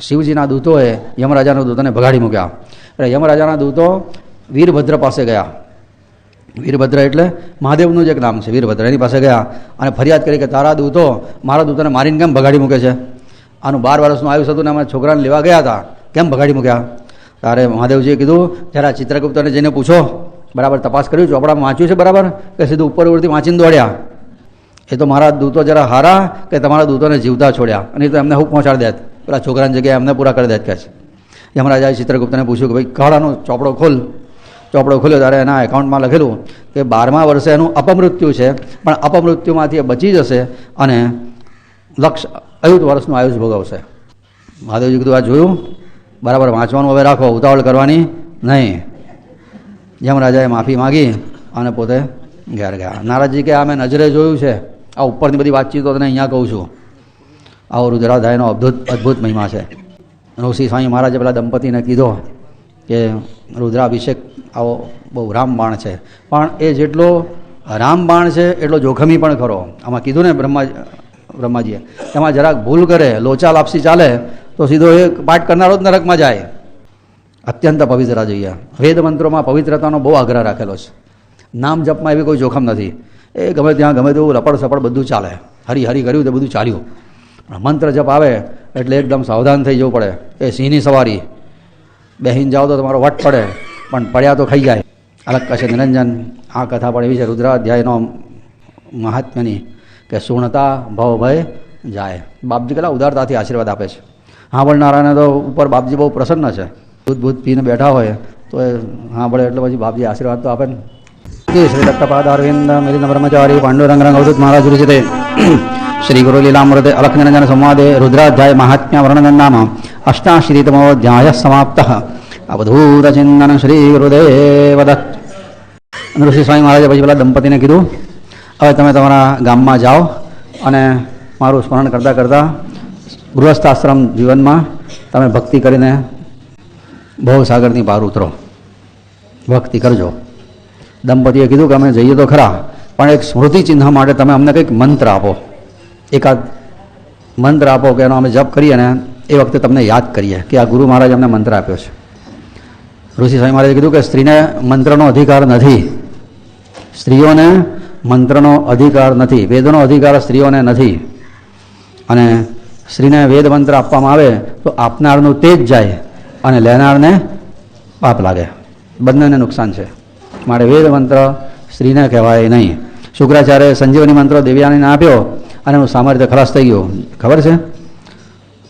શિવજીના દૂતોએ યમરાજાના દૂતોને ભગાડી મૂક્યા. એટલે યમરાજાના દૂતો વીરભદ્ર પાસે ગયા. વીરભદ્ર એટલે મહાદેવનું જ એક નામ છે, વીરભદ્ર. એની પાસે ગયા અને ફરિયાદ કરી કે તારા દૂતો મારા દૂતોને મારીને કેમ ભગાડી મૂકે છે? આનું 12 વર્ષનું આયુષ હતું ને અમે છોકરાને લેવા ગયા હતા, કેમ ભગાડી મૂક્યા? તારે મહાદેવજીએ કીધું, જરા ચિત્રગુપ્તને જઈને પૂછો, બરાબર તપાસ કર્યું, ચોપડામાં વાંચ્યું છે બરાબર, કે સીધું ઉપર ઉપરથી વાંચીને દોડ્યા? એ તો મારા દૂતો જરા હારા કે તમારા દૂતોને જીવતા છોડ્યા, અને તો એમને હું પહોંચાડી દેત, પેલા છોકરાની જગ્યાએ એમને પૂરા કરી દેત કહે છે. યમરાજાએ ચિત્રગુપ્તને પૂછ્યું કે ભાઈ કાળાનો ચોપડો ખોલ. ચોપડો ખોલ્યો ત્યારે એના એકાઉન્ટમાં લખેલું કે 12મા વર્ષે એનું અપમૃત્યુ છે, પણ અપમૃત્યુમાંથી એ બચી જશે અને 1 વર્ષનું આયુષ ભોગવશે. મહાદેવજી કીધું, આ જોયું, બરાબર વાંચવાનું હવે રાખો, ઉતાવળ કરવાની નહીં. યમરાજાએ માફી માગી અને પોતે ઘેર ગયા. નારદજી કે આ મેં નજરે જોયું છે, આ ઉપરની બધી વાતચીત તો તને અહીંયા કહું છું. આવો રુદ્રાધ્યાયનો અદ્ભુત મહિમા છે. ઋષિ સ્વામી મહારાજે પેલા દંપતીને કીધો કે રુદ્રાભિષેક આવો બહુ રામબાણ છે, પણ એ જેટલો રામબાણ છે એટલો જોખમી પણ ખરો. આમાં કીધું ને બ્રહ્માજીએ, એમાં જરાક ભૂલ કરે, લોચા લાપસી ચાલે તો સીધો એ પાઠ કરનારો જ નરકમાં જાય. અત્યંત પવિત્ર જોઈએ. વેદ મંત્રોમાં પવિત્રતાનો બહુ આગ્રહ રાખેલો છે. નામ જપમાં એવી કોઈ જોખમ નથી. એ ગમે ત્યાં ગમે તેવું લપડ સપડ બધું ચાલે. હરી હરી કર્યું તો બધું ચાલ્યું. મંત્ર જપ આવે એટલે એકદમ સાવધાન થઈ જવું પડે. એ સિંહની સવારી, બેહીન જાઓ તો તમારો વટ પડે, પણ પડ્યા તો ખાઈ જાય. અલગ કશે નિરંજન આ કથા પણ એવી છે રુદ્રાધ્યાયનો મહાત્મ્યની કે સુણતા ભવ ભય જાય. બાપજી કેટલા ઉદારતાથી આશીર્વાદ આપે છે. સાંભળનારાને તો ઉપર બાપજી બહુ પ્રસન્ન છે. દૂધ પીને બેઠા હોય તો એ સાંભળે એટલે પછી બાપજી આશીર્વાદ તો આપે ને. શ્રી દત્તપાદારવિંદ મિલિંદ બ્રહ્મચારી પાંડુરંગ રંગવદૂત મહારાજ વિરચિતે શ્રી ગુરુ લીલામૃતે અલખ નિરંજન સંવાદે રુદ્રાધ્યાય મહાત્મ્ય વર્ણન નામ અષ્ટાશીતમોધ્યાય સમાપ્ત. અવધૂત ચિંતન શ્રી ગુરુદેવ દત્ત. ઋષિ સ્વામી મહારાજે પછી પેલા દંપતીને કીધું, હવે તમે તમારા ગામમાં જાઓ અને મારું સ્મરણ કરતાં કરતાં ગૃહસ્થાશ્રમ જીવનમાં તમે ભક્તિ કરીને ભવસાગરની પાર ઉતરો, ભક્તિ કરજો. દંપતીએ કીધું કે અમે જઈએ તો ખરા, પણ એક સ્મૃતિ ચિહ્ન માટે તમે અમને કંઈક મંત્ર આપો, એકાદ મંત્ર આપો કે એનો અમે જપ કરીએ ને એ વખતે તમને યાદ કરીએ કે આ ગુરુ મહારાજ અમને મંત્ર આપ્યો છે. ઋષિ સ્વામી મહારાજે કીધું કે સ્ત્રીને મંત્રનો અધિકાર નથી, સ્ત્રીઓને મંત્રનો અધિકાર નથી, વેદનો અધિકાર સ્ત્રીઓને નથી. અને સ્ત્રીને વેદ મંત્ર આપવામાં આવે તો આપનારનું તેજ જાય અને લેનારને પાપ લાગે, બંનેને નુકસાન છે. માટે વેદ મંત્ર સ્ત્રીને કહેવાય નહીં. શુક્રાચાર્ય સંજીવની મંત્ર દેવયાનીને આપ્યો અને એનું સામર્થ્ય ખલાસ થઈ ગયું. ખબર છે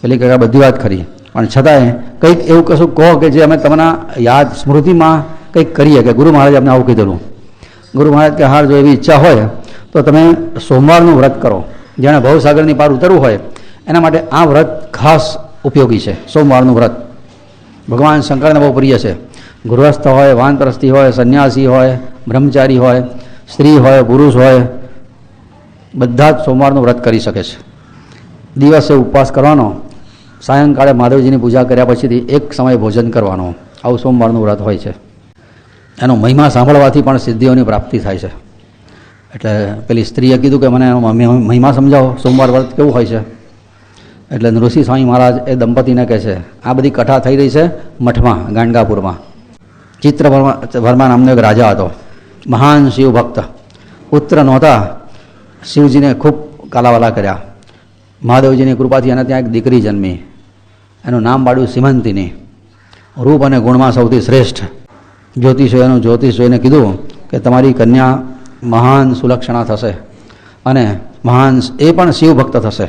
પેલી કહેવાય બધી વાત ખરી, પણ છતાંય કંઈક એવું કશું કહો કે જે અમે તમારા યાદ સ્મૃતિમાં કંઈક કરીએ કે ગુરુ મહારાજ અમને આવું કીધેલું. ગુરુ મહારાજ કે હાર જો એવી ઈચ્છા હોય તો તમે સોમવારનું વ્રત કરો. જેણે ભવસાગરની પાર ઉતરવું હોય એના માટે આ વ્રત ખાસ ઉપયોગી છે. સોમવારનું વ્રત ભગવાન શંકરને બહુ પ્રિય છે. ગૃહસ્થ હોય, વાનપ્રસ્થી હોય, સંન્યાસી હોય, બ્રહ્મચારી હોય, સ્ત્રી હોય, પુરુષ હોય, બધા જ સોમવારનું વ્રત કરી શકે છે. દિવસે ઉપવાસ કરવાનો, સાયંકાળે મહાદેવજીની પૂજા કર્યા પછીથી એક સમય ભોજન કરવાનો, આવું સોમવારનું વ્રત હોય છે. એનો મહિમા સાંભળવાથી પણ સિદ્ધિઓની પ્રાપ્તિ થાય છે. એટલે પેલી સ્ત્રીએ કીધું કે મને એનો મહિમા સમજાવો, સોમવાર વ્રત કેવું હોય છે. એટલે ઋષિ સ્વામી મહારાજ એ દંપતીને કહે છે, આ બધી કથા થઈ રહી છે મઠમાં, ગાંડગાપુરમાં. ચિત્રભર્મા નામનો એક રાજા હતો, મહાન શિવ ભક્ત. પુત્ર નહોતા, શિવજીને ખૂબ કાલાવાલા કર્યા. મહાદેવજીની કૃપાથી એને ત્યાં એક દીકરી જન્મી. એનું નામ પાડ્યું સીમંતિની. રૂપ અને ગુણમાં સૌથી શ્રેષ્ઠ. જ્યોતિષોનું જ્યોતિષ જોઈને કીધું કે તમારી કન્યા મહાન સુલક્ષણા થશે અને મહાન એ પણ શિવ ભક્ત થશે,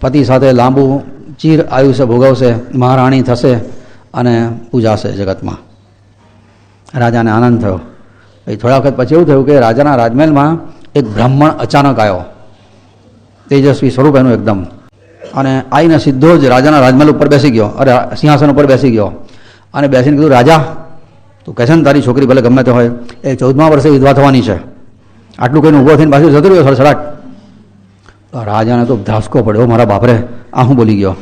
પતિ સાથે લાંબુ ચીર આયુષ્ય ભોગવશે, મહારાણી થશે અને પૂજાશે જગતમાં. રાજાને આનંદ થયો. થોડા વખત પછી એવું થયું કે રાજાના રાજમહેલમાં એક બ્રાહ્મણ અચાનક આવ્યો, તેજસ્વી સ્વરૂપ એનું એકદમ, અને આવીને સીધો જ રાજાના રાજમહેલ ઉપર બેસી ગયો, અરે સિંહાસન ઉપર બેસી ગયો અને બેસીને કીધું, રાજા તું કહે છે ને તારી છોકરી ભલે ગમે તે હોય એ 14મા વર્ષે વિધવા થવાની છે, આટલું કહીને ઊભો થઈને પાછું જતો રહ્યો સડસડાટ. રાજાને તો ધાસકો પડ્યો, મારા બાપરે આ હું બોલી ગયો,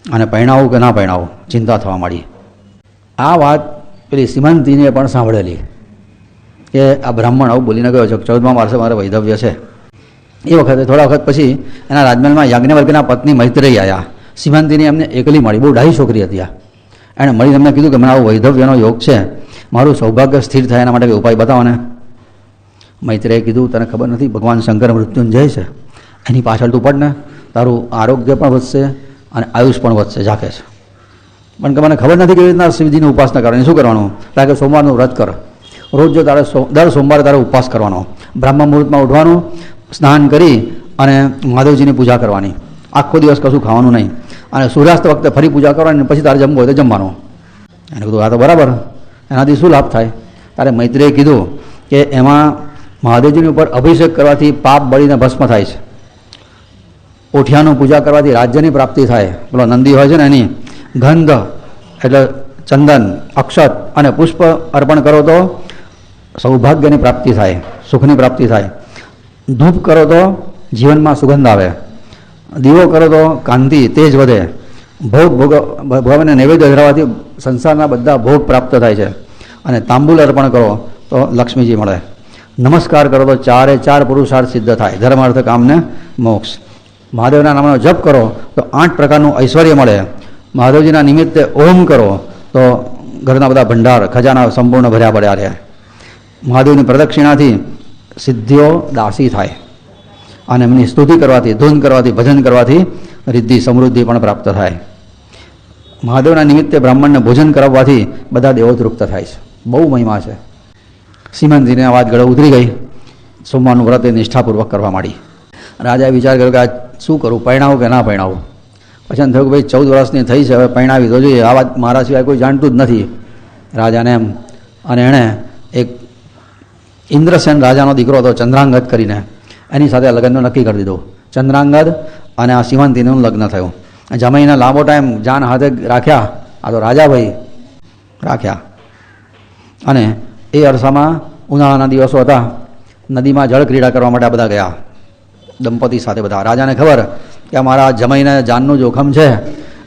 અને પરણાવું કે ના પરણાવું ચિંતા થવા માંડી. આ વાત પેલી સીમંતીને પણ સાંભળેલી કે આ બ્રાહ્મણ આવું બોલીને ગયો છે, 14મા વર્ષે મારે વૈધવ્ય છે. એ વખતે થોડા વખત પછી એના રાજમહેલમાં યાજ્ઞવલ્ક્યના પત્ની મૈત્રેયી આવ્યા. સીમંતીને એમને એકલી મળી, બહુ ડાહી છોકરી હતી. એણે મળીને એમને કીધું કે મને આવું વૈધવ્યનો યોગ છે, મારું સૌભાગ્ય સ્થિર થાય એના માટે કંઈ ઉપાય બતાવો ને. મૈત્રેયે કીધું, તને ખબર નથી ભગવાન શંકર મૃત્યુંજય છે, એની પાછળ તું પડ ને, તારું આરોગ્ય પણ વધશે અને આયુષ પણ વધશે, ઝાકે છે. પણ કે મને ખબર નથી કેવી રીતના શિવજીની ઉપાસના કરવાની, શું કરવાનું? કારણ કે સોમવારનું વ્રત કર, રોજ જો તારે દર સોમવારે તારે ઉપવાસ કરવાનો, બ્રાહ્મ મુહૂર્તમાં ઉઠવાનું, સ્નાન કરી અને મહાદેવજીની પૂજા કરવાની, આખો દિવસ કશું ખાવાનું નહીં, અને સૂર્યાસ્ત વખતે ફરી પૂજા કરવાની, પછી તારે જમવું હોય તો જમવાનું. એને કીધું, આ તો બરાબર, એનાથી શું લાભ થાય? તારે મૈત્રીએ કીધું કે એમાં મહાદેવજીની ઉપર અભિષેક કરવાથી પાપ બળીને ભસ્મ થાય છે, ઓઠિયાનું પૂજા કરવાથી રાજ્યની પ્રાપ્તિ થાય, પેલો નંદી હોય છે ને એની ગંધ એટલે ચંદન, અક્ષત અને પુષ્પ અર્પણ કરો તો સૌભાગ્યની પ્રાપ્તિ થાય, સુખની પ્રાપ્તિ થાય, ધૂપ કરો તો જીવનમાં સુગંધ આવે, દીવો કરો તો કાંતિ તેજ વધે, ભોગ ભગવાનને નૈવેદ્ય ધરાવવાથી સંસારના બધા ભોગ પ્રાપ્ત થાય છે, અને તાંબુલ અર્પણ કરો તો લક્ષ્મીજી મળે, નમસ્કાર કરો તો 4 પુરુષાર્થ સિદ્ધ થાય, ધર્મ અર્થ કામને મોક્ષ, મહાદેવના નામનો જપ કરો તો 8 પ્રકારનું ઐશ્વર્ય મળે, મહાદેવજીના નિમિત્તે ઓમ કરો તો ઘરના બધા ભંડાર ખજાના સંપૂર્ણ ભર્યા પડ્યા રહે, મહાદેવની પ્રદક્ષિણાથી સિદ્ધિઓ દાસી થાય, અને એમની સ્તુતિ કરવાથી, ધૂન કરવાથી, ભજન કરવાથી રિદ્ધિ સમૃદ્ધિ પણ પ્રાપ્ત થાય, મહાદેવના નિમિત્તે બ્રાહ્મણને ભોજન કરાવવાથી બધા દેવો તૃપ્ત થાય છે. બહુ મહિમા છે. સીમંતજીને આ વાત ગળે ઉતરી ગઈ, સોમવારનું વ્રત એ નિષ્ઠાપૂર્વક કરવા માંડી. રાજાએ વિચાર કર્યો કે આ શું કરું, પરણાવું કે ના પરણાવું? પછી એમ થયું કે ભાઈ 14 વર્ષની થઈ છે, હવે પરણાવી તો જોઈએ, આ વાત મારા સિવાય કોઈ જાણતું જ નથી રાજાને એમ. અને એણે એક ઇન્દ્રસેન રાજાનો દીકરો હતો ચંદ્રાંગદ કરીને, એની સાથે લગ્નનું નક્કી કરી દીધું. ચંદ્રાંગદ અને આ સીમંતીનું લગ્ન થયું. જમાઈને લાંબો ટાઈમ જાન હાથે રાખ્યા, આ તો રાજાભાઈ રાખ્યા. અને એ અરસામાં ઉનાળાના દિવસો હતા, નદીમાં જળ ક્રીડા કરવા માટે આ બધા ગયા દંપતી સાથે બધા. રાજાને ખબર કે મારા જમાઈને જાનનું જોખમ છે,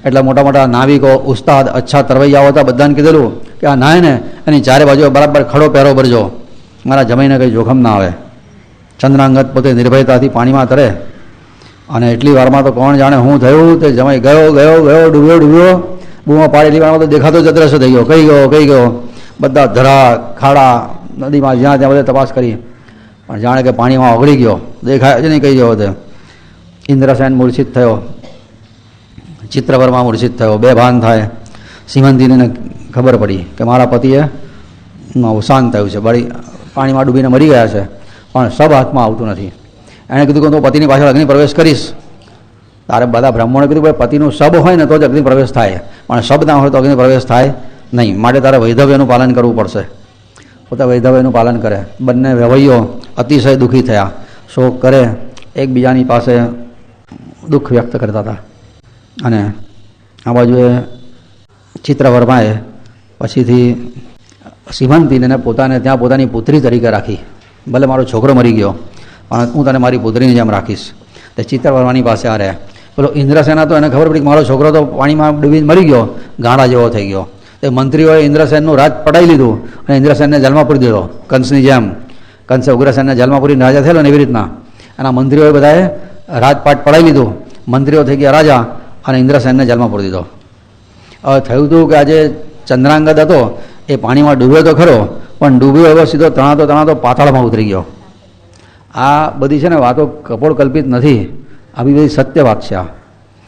એટલે મોટા મોટા નાવિકો, ઉસ્તાદ, અચ્છા તરવૈયાઓ હતા, બધાને કીધેલું કે આ નાય ને એની ચારે બાજુ બરાબર ખડો પહેરો ભરજો, મારા જમાઈને કંઈ જોખમ ના આવે. ચંદ્રાંગદ પોતે નિર્ભયતાથી પાણીમાં તરે, અને એટલી વારમાં તો કોણ જાણે શું થયું, તે જમાઈ ગયો ડૂબ્યો, બૂમો પાડી એટલી વારમાં તો દેખાતો જ અદ્રશ્ય થઈ ગયો, કઈ ગયો. બધા ધરા ખાડા નદીમાં જ્યાં ત્યાં બધે તપાસ કરી, પણ જાણે કે પાણીમાં ઓગળી ગયો, દેખાય જ નહીં કઈ ગયો. તે ઇન્દ્રસેન મૂર્છિત થયો, ચિત્રવર્મા મૂર્છિત થયો, બેભાન થાય. સીમંતીને ખબર પડી કે મારા પતિએ અવસાન થયું છે, બળી પાણીમાં ડૂબીને મરી ગયા છે, પણ સબ હાથમાં આવતું નથી. એણે કીધું કે તું પતિની પાછળ અગ્નિ પ્રવેશ કરીશ. તારે બધા બ્રાહ્મણોએ કીધું ભાઈ પતિનું શબ હોય ને તો જ અગ્નિ પ્રવેશ થાય, પણ શબ ના હોય તો અગ્નિ પ્રવેશ થાય નહીં, માટે તારે વૈધવ્યનું પાલન કરવું પડશે. પોતે વૈધવ્યનું પાલન કરે. બંને વેવૈયો અતિશય દુઃખી થયા, શોક કરે, એકબીજાની પાસે દુઃખ વ્યક્ત કરતા હતા. અને આ બાજુએ ચિત્રવર્માએ પછીથી સીમંતીને પોતાને ત્યાં પોતાની પુત્રી તરીકે રાખી. ભલે મારો છોકરો મરી ગયો, પણ હું તને મારી પુત્રીની જેમ રાખીશ. તે ચિત્રવર્માની પાસે આ રહે. પેલો ઇન્દ્રસેના તો એને ખબર પડી કે મારો છોકરો તો પાણીમાં ડૂબીને મરી ગયો, ગાંડા જેવો થઈ ગયો. તે મંત્રીઓએ ઇન્દ્રસેનનું રાજ પડાવી લીધું અને ઇન્દ્રસેનને જેલમાં પૂરી દીધો, કંસની જેમ. કંસે ઉગ્રસેનને જેલમાં પૂરીને રાજા થયેલો ને એવી રીતના એના મંત્રીઓએ બધાએ રાજપાટ પડાવી લીધું, મંત્રીઓ થઈ ગયા રાજા, અને ઇન્દ્રસેનને જેલમાં પૂરી દીધો. હવે થયું હતું કે આજે ચંદ્રાંગદ હતો એ પાણીમાં ડૂબ્યો તો ખરો, પણ ડૂબ્યો એવો સીધો તણાતો પાતાળમાં ઉતરી ગયો. આ બધી છે ને વાતો કપોળ કલ્પિત નથી, આવી બધી સત્ય વાત છે. આ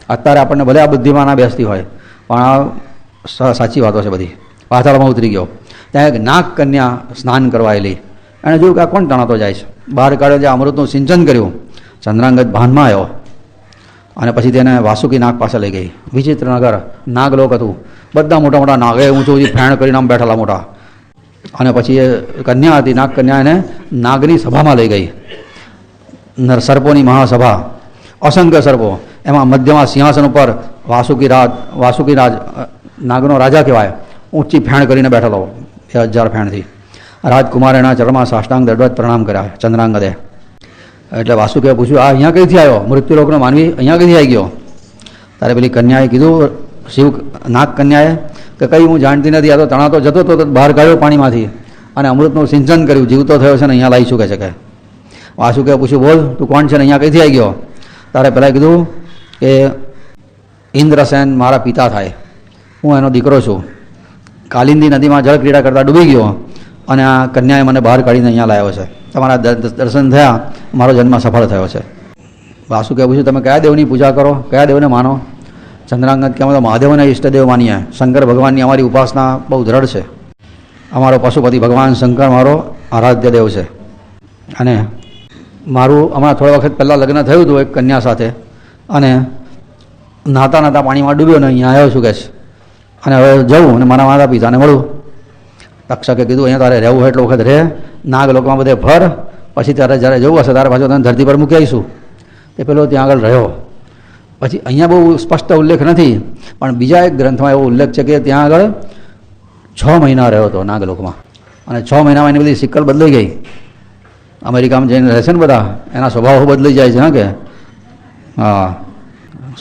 અત્યારે આપણને ભલે આ બુદ્ધિમાં ના બેસતી હોય, પણ આ સાચી વાતો છે બધી. પાતાળમાં ઉતરી ગયો. ત્યાં એક નાગ કન્યા સ્નાન કરવા આવેલી. એણે જોયું કે આ કોણ તણાતો જાય છે. બહાર કાઢ્યો, ત્યાં અમૃતનું સિંચન કર્યું. ચંદ્રાંગત ભાનમાં આવ્યો અને પછી તેને વાસુકી નાગ પાસે લઈ ગઈ. વિચિત્ર નગર, નાગલોક હતું. બધા મોટા મોટા નાગ, એ ઊંચું ઊંચી ફેણ કરીને આમ બેઠેલા મોટા. અને પછી એ કન્યા હતી, નાગ કન્યા, એને નાગની સભામાં લઈ ગઈ. સર્પોની મહાસભા, અસંખ્ય સર્પો. એમાં મધ્યમાં સિંહાસન ઉપર વાસુકી રાજ, નાગનો રાજા કહેવાય, ઊંચી ફેણ કરીને બેઠેલો 1000 ફેણથી. રાજકુમાર એના ચરણમાં સાષ્ટાંગ દંડવત પ્રણામ કર્યા ચંદ્રાંગદે. એટલે વાસુકીએ પૂછ્યું, આ અહીંયા કઈથી આવ્યો? મૃત્યુલોકનો માનવી અહીંયા કઈથી આવી ગયો? ત્યારે પેલી કન્યાએ કીધું, નાગ કન્યાએ, કે કંઈ હું જાણતી નથી, આ તો તણાતો જતો હતો, બહાર કાઢ્યો પાણીમાંથી અને અમૃતનું સિંચન કર્યું, જીવતો થયો છે ને અહીંયા લાવી શકે છે. કે વાસુકીએ પૂછ્યું, બોલ તું કોણ છે ને અહીંયા કઈથી આવી ગયો? ત્યારે પહેલાં કીધું કે ઇન્દ્રસેન મારા પિતા થાય, હું એનો દીકરો છું. કાલિંદી નદીમાં જળ ક્રીડા કરતાં ડૂબી ગયો અને આ કન્યાએ મને બહાર કાઢીને અહીંયા લાવ્યો છે. તમારા દર્શન થયા, મારો જન્મ સફળ થયો છે. વાસુકીએ પૂછ્યું, તમે કયા દેવની પૂજા કરો, કયા દેવને માનો? ચંદ્રાંગત કે અમે તો મહાદેવના ઈષ્ટદેવ માનીએ. શંકર ભગવાનની અમારી ઉપાસના બહુ દ્રઢ છે. અમારો પશુપતિ ભગવાન શંકર મારો આરાધ્ય દેવ છે. અને મારું હમણાં થોડા વખત પહેલાં લગ્ન થયું હતું એક કન્યા સાથે, અને નાતા નાતા પાણીમાં ડૂબ્યો ને અહીંયા આવ્યો છું કે છે. અને હવે જવું અને મારા માતા પિતાને મળું. તક્ષકે કીધું, અહીંયા તારે રહેવું હોય એટલો વખત રહે, નાગ લોકમાં બધે ફર, પછી તારે જ્યારે જવું હશે ત્યારે પાછું તને ધરતી પર મૂકી આવીશું. એ પેલો ત્યાં આગળ રહ્યો. પછી અહીંયા બહુ સ્પષ્ટ ઉલ્લેખ નથી, પણ બીજા એક ગ્રંથમાં એવો ઉલ્લેખ છે કે ત્યાં આગળ 6 મહિના રહ્યો હતો નાગલોકમાં. અને 6 મહિનામાં એની બધી સિક્કલ બદલાઈ ગઈ. અમેરિકામાં જઈને રહે છે ને બધા, એના સ્વભાવ બદલાઈ જાય છે. હા કે હા,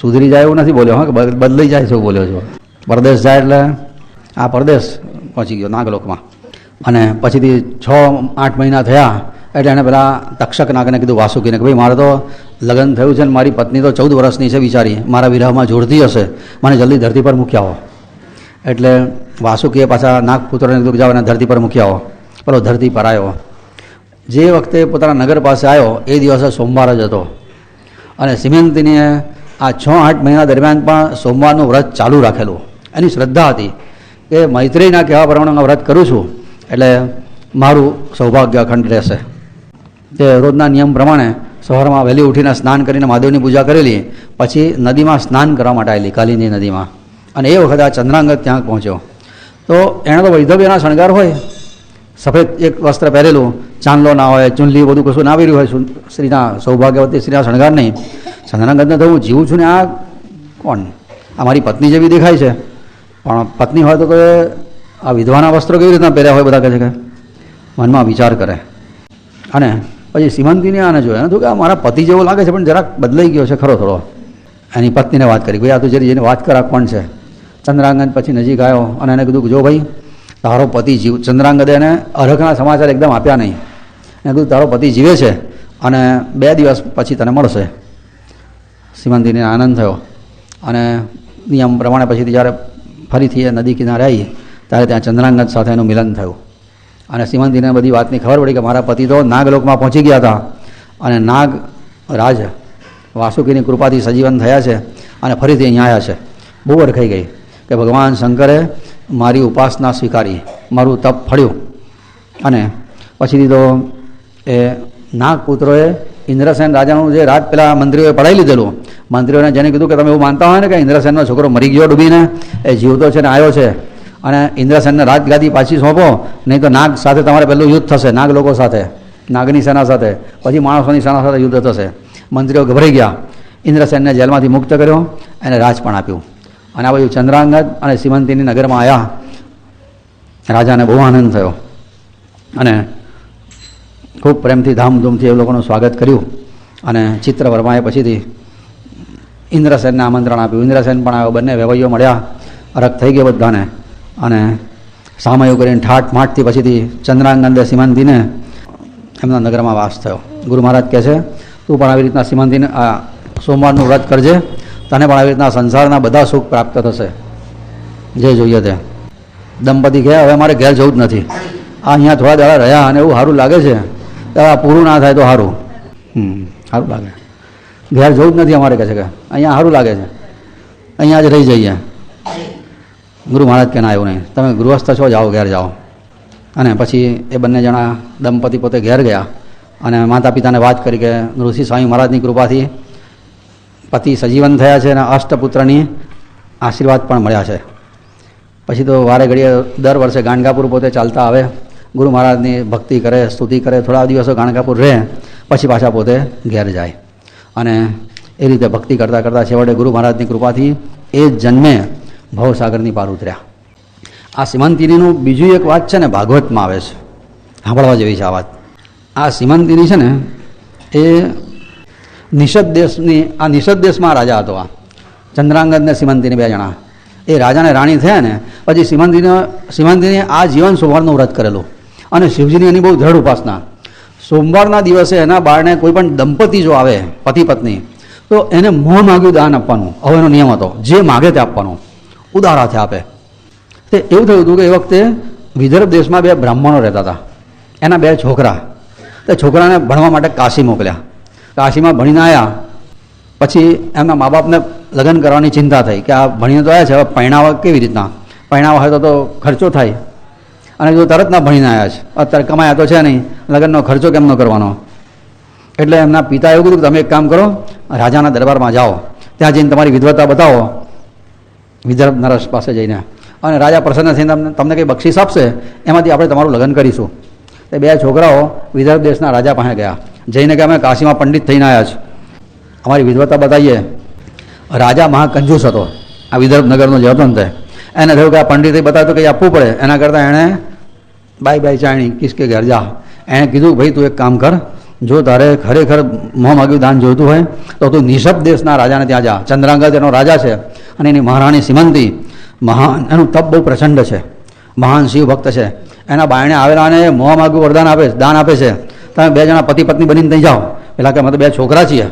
સુધરી જાય એવું નથી બોલ્યો, હા કે બદલાઈ જાય છે એવું બોલ્યો છો. પરદેશ જાય એટલે આ પરદેશ પહોંચી ગયો નાગલોકમાં. અને પછીથી 6-8 મહિના થયા એટલે એણે પેલા તક્ષક નાગને કીધું વાસુકીને કે ભાઈ મારે તો લગ્ન થયું છે ને મારી પત્ની તો 14 વર્ષની છે બિચારી, મારા વિરહમાં જોડતી હશે, મને જલ્દી ધરતી પર મૂકી આવો. એટલે વાસુકીએ પાછા નાગપુત્રને કીધું જાઓ એને ધરતી પર મૂકી આવો. પેલો ધરતી પર આવ્યો. જે વખતે પોતાના નગર પાસે આવ્યો એ દિવસે સોમવાર જ હતો. અને સિમંતિનીએ આ 6-8 મહિના દરમિયાન પણ સોમવારનું વ્રત ચાલુ રાખેલું. એની શ્રદ્ધા હતી કે મૈત્રીના કહેવા પ્રમાણે વ્રત કરું છું એટલે મારું સૌભાગ્ય અખંડ રહેશે. તે રોજના નિયમ પ્રમાણે સવારમાં વહેલી ઉઠીને સ્નાન કરીને મહાદેવની પૂજા કરેલી, પછી નદીમાં સ્નાન કરવા માટે આવેલી, કાલિંદી નદીમાં. અને એ વખતે આ ચંદ્રાંગત ત્યાં પહોંચ્યો. તો એણે તો વૈધવ્યના શણગાર હોય, સફેદ એક વસ્ત્ર પહેરેલું, ચાંદલો ના હોય, ચૂંદલી બધું કશું ના પહેર્યું હોય, સ્ત્રીના સૌભાગ્યવતી સ્ત્રીના શણગાર નહીં. ચંદ્રાંગતને તો હું જીવું છું ને આ કોણ? આ મારી પત્ની જેવી દેખાય છે, પણ પત્ની હોય તો આ વિધવાના વસ્ત્રો કેવી રીતના પહેર્યા હોય બધા કહે છે કે મનમાં વિચાર કરે. અને પછી સિમંતીને આને જોયું, એને થયું કે આ મારા પતિ જેવો લાગે છે પણ જરાક બદલાઈ ગયો છે ખરો થોડો. એની પત્નીને વાત કરી, ભાઈ આ તું જેને વાત કર, આ કોણ છે? ચંદ્રાંગત પછી નજીક આવ્યો અને એને કીધું કે જો ભાઈ તારો પતિ જીવ. ચંદ્રાંગદે એને અરખના સમાચાર એકદમ આપ્યા નહીં. એને કીધું તારો પતિ જીવે છે અને 2 દિવસ પછી તને મળશે. સિમંતીને આનંદ થયો અને નિયમ પ્રમાણે પછીથી જ્યારે ફરીથી એ નદી કિનારે આવી ત્યારે ત્યાં ચંદ્રાંગત સાથે એનું મિલન થયું. અને સિમંતીને બધી વાતની ખબર પડી કે મારા પતિ તો નાગલોકમાં પહોંચી ગયા હતા અને નાગ રાજ વાસુકીની કૃપાથી સજીવન થયા છે અને ફરીથી અહીંયા આવ્યા છે. બહુ અરખાઈ ગઈ કે ભગવાન શંકરે મારી ઉપાસના સ્વીકારી, મારું તપ ફળ્યું. અને પછીથી તો એ નાગપુત્રોએ ઇન્દ્રસેન રાજાનું જે રાજ પેલા મંત્રીઓએ પડાવી લીધેલું, મંત્રીઓને જેને કીધું કે તમે એવું માનતા હોય ને કે ઇન્દ્રસેનનો છોકરો મરી ગયો ડૂબીને, એ જીવતો છે ને આવ્યો છે અને ઇન્દ્રસેનને રાજગાદી પાછી સોંપો, નહીં તો નાગ સાથે તમારે પહેલું યુદ્ધ થશે, નાગ લોકો સાથે, નાગની સેના સાથે, પછી માણસોની સેના સાથે યુદ્ધ થશે. મંત્રીઓ ગભરાઈ ગયા. ઇન્દ્રસેનને જેલમાંથી મુક્ત કર્યો, એને રાજ પણ આપ્યું. અને આ બધું ચંદ્રાંગત અને સિમંતીની નગરમાં આવ્યા. રાજાને બહુ આનંદ થયો અને ખૂબ પ્રેમથી ધામધૂમથી એ લોકોનું સ્વાગત કર્યું. અને ચિત્રવર્માએ પછીથી ઇન્દ્રસેનને આમંત્રણ આપ્યું. ઇન્દ્રસેન પણ આવ્યો. બંને વેવાઈઓ મળ્યા, અરગ થઈ ગયો બધાને. અને સામયું કરીને ઠાઠ માઠથી પછીથી ચંદ્રાંગદે સિમંતીને એમના નગરમાં વાસ થયો. ગુરુ મહારાજ કહે છે તું પણ આવી રીતના સિમંતીને આ સોમવારનું વ્રત કરજે, તને પણ આવી રીતના સંસારના બધા સુખ પ્રાપ્ત થશે, જે જોઈએ તે. દંપતી કહે હવે મારે ઘેર જવું જ નથી, આ અહીંયા થોડા દાડા રહ્યા અને એવું સારું લાગે છે, આ પૂરું ના થાય તો સારું. સારું લાગે, ઘેર જવું જ નથી અમારે, કહે છે કે અહીંયા સારું લાગે છે, અહીંયા જ રહી જઈએ. ગુરુ મહારાજ કે ના એવું નહીં, તમે ગૃહસ્થ છો, જાઓ ઘેર જાઓ. અને પછી એ બંને જણા દંપતી પોતે ઘેર ગયા અને માતા પિતાને વાત કરી કે ઋષિ સ્વામી મહારાજની કૃપાથી પતિ સજીવન થયા છે અને અષ્ટપુત્રની આશીર્વાદ પણ મળ્યા છે. પછી તો વારે ઘડીએ દર વર્ષે ગાણગાપુર પોતે ચાલતા આવે, ગુરુ મહારાજની ભક્તિ કરે, સ્તુતિ કરે, થોડા દિવસો ગાણગાપુર રહે, પછી પાછા પોતે ઘેર જાય. અને એ રીતે ભક્તિ કરતાં કરતાં છેવટે ગુરુ મહારાજની કૃપાથી એ જન્મે ભવસાગરની પાર ઉતર્યા. આ સીમંતિનીનું બીજું એક વાત છે ને, ભાગવતમાં આવે છે, સાંભળવા જેવી છે આ વાત. આ સીમંતિની છે ને એ નિષદ દેશમાં રાજા હતો. આ ચંદ્રાંગદ ને સીમંતિની બે જણા એ રાજાને રાણી થયા ને પછી સીમંતિની આ જીવન સોમવારનું વ્રત કરેલું અને શિવજીની એની બહુ દ્રઢ ઉપાસના. સોમવારના દિવસે એના બાળને કોઈ પણ દંપતી જો આવે પતિ પત્ની તો એને મોં માગ્યું દાન આપવાનું. હવે એનો નિયમ હતો, જે માગે તે આપવાનું, ઉદાર હાથે આપે. તે એવું થયું હતું કે એ વખતે વિદર્ભ દેશમાં બે બ્રાહ્મણો રહેતા હતા, એના બે છોકરા. તે છોકરાને ભણવા માટે કાશી મોકલ્યા. કાશીમાં ભણીને આવ્યા પછી એમના મા બાપને લગ્ન કરવાની ચિંતા થઈ કે આ ભણીને તો આવ્યા છે, હવે પરણાવવા કેવી રીતના? પરણાવવા હોય તો ખર્ચો થાય, અને જો તરત ના ભણીને આવ્યા છે, અત્યારે કમાયા તો છે નહીં, લગ્નનો ખર્ચો કેમનો કરવાનો? એટલે એમના પિતા એવું કીધું કે તમે એક કામ કરો, રાજાના દરબારમાં જાઓ, ત્યાં જઈને તમારી વિદ્વતા બતાવો વિદર્ભ નરેશ પાસે જઈને, અને રાજા પ્રસન્ન થઈને તમને કંઈ બક્ષિસ આપશે, એમાંથી આપણે તમારું લગ્ન કરીશું. એ બે છોકરાઓ વિદર્ભ દેશના રાજા પાસે ગયા, જઈને કે અમે કાશીમાં પંડિત થઈને આવ્યા છે, અમારી વિદ્વતા બતાવીએ. રાજા મહાકંજૂસ હતો, આ વિદર્ભ નગરનો જે હતો ને તે એને થયું કે આ પંડિતે બતાવ્યું તો કંઈ આપવું પડે, એના કરતાં એણે બાય બાય ચાણી કિસકે ઘેર જા. એણે કીધું ભાઈ તું એક કામ કર, જો તારે ખરેખર મોં માગ્યું દાન જોઈતું હોય તો તું નિષદ દેશના રાજાને ત્યાં જા. ચંદ્રાંગદ એનો રાજા છે અને એની મહારાણી સીમંતી મહાન, એનું તપ બહુ પ્રચંડ છે, મહાન શિવ ભક્ત છે. એના બાયણે આવેલાને મોં માગ્યું વરદાન આપે, દાન આપે છે. તમે બે જણા પતિ પત્ની બનીને ત્યાં જાઓ. પેલા કે અમે તો બે છોકરા છીએ,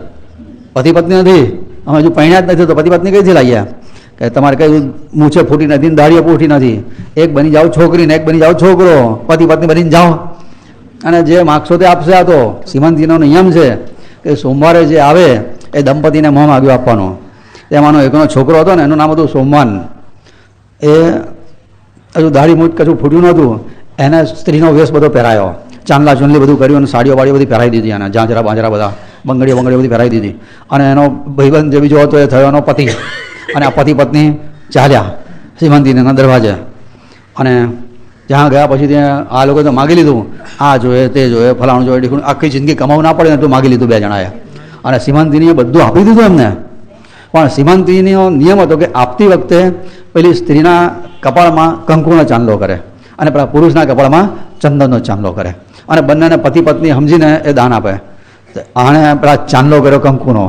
પતિ પત્ની નથી, અમે હજુ પરણ્યા જ નથી, તો પતિ પત્ની કઈથી લાવીએ? કે તમારે કઈ મૂછે ફૂટી નથી ને દાઢીએ ફૂટી નથી, એક બની જાઓ છોકરી ને એક બની જાઓ છોકરો, પતિ પત્ની બનીને જાઓ અને જે માગશો તે આપશે. આ તો સીમંતીનો નિયમ છે કે સોમવારે જે આવે એ દંપતીને મોં માગ્યું આપવાનો. એમાંનો એકનો છોકરો હતો ને એનું નામ હતું સોમવાન. એ હજુ દાઢી મૂછ કશું ફૂટ્યું નહોતું, એને સ્ત્રીનો વેશ બધો પહેરાયો, ચાંદલા ચૂંદલી બધું કર્યું અને સાડીઓ વાડીઓ બધી પહેરાવી દીધી, અને ઝાંઝરા બાંજરા બધા બંગડીઓ બધી પહેરાવી દીધી. અને એનો ભાઈબંધ જે બીજો હતો એ થયો એનો પતિ, અને આ પતિ પત્ની ચાલ્યા સીમંતીના દરવાજે. અને ત્યાં ગયા પછી ત્યાં આ લોકોએ તો માગી લીધું, આ જોઈએ તે જોઈએ ફલાણું જોઈએ ઢીકણું, આખી જિંદગી કમાવું ના પડે ને એટલું માગી લીધું બે જણાએ. અને સીમંતીનીએ બધું આપી દીધું એમને. પણ સીમંતીનો નિયમ હતો કે આપતી વખતે પેલી સ્ત્રીના કપાળમાં કંકુનો ચાંદલો કરે અને પેલા પુરુષના કપાળમાં ચંદનનો ચાંદલો કરે, અને બંનેને પતિ પત્ની સમજીને એ દાન આપે. આણે પેલા ચાંદલો કર્યો કંકુનો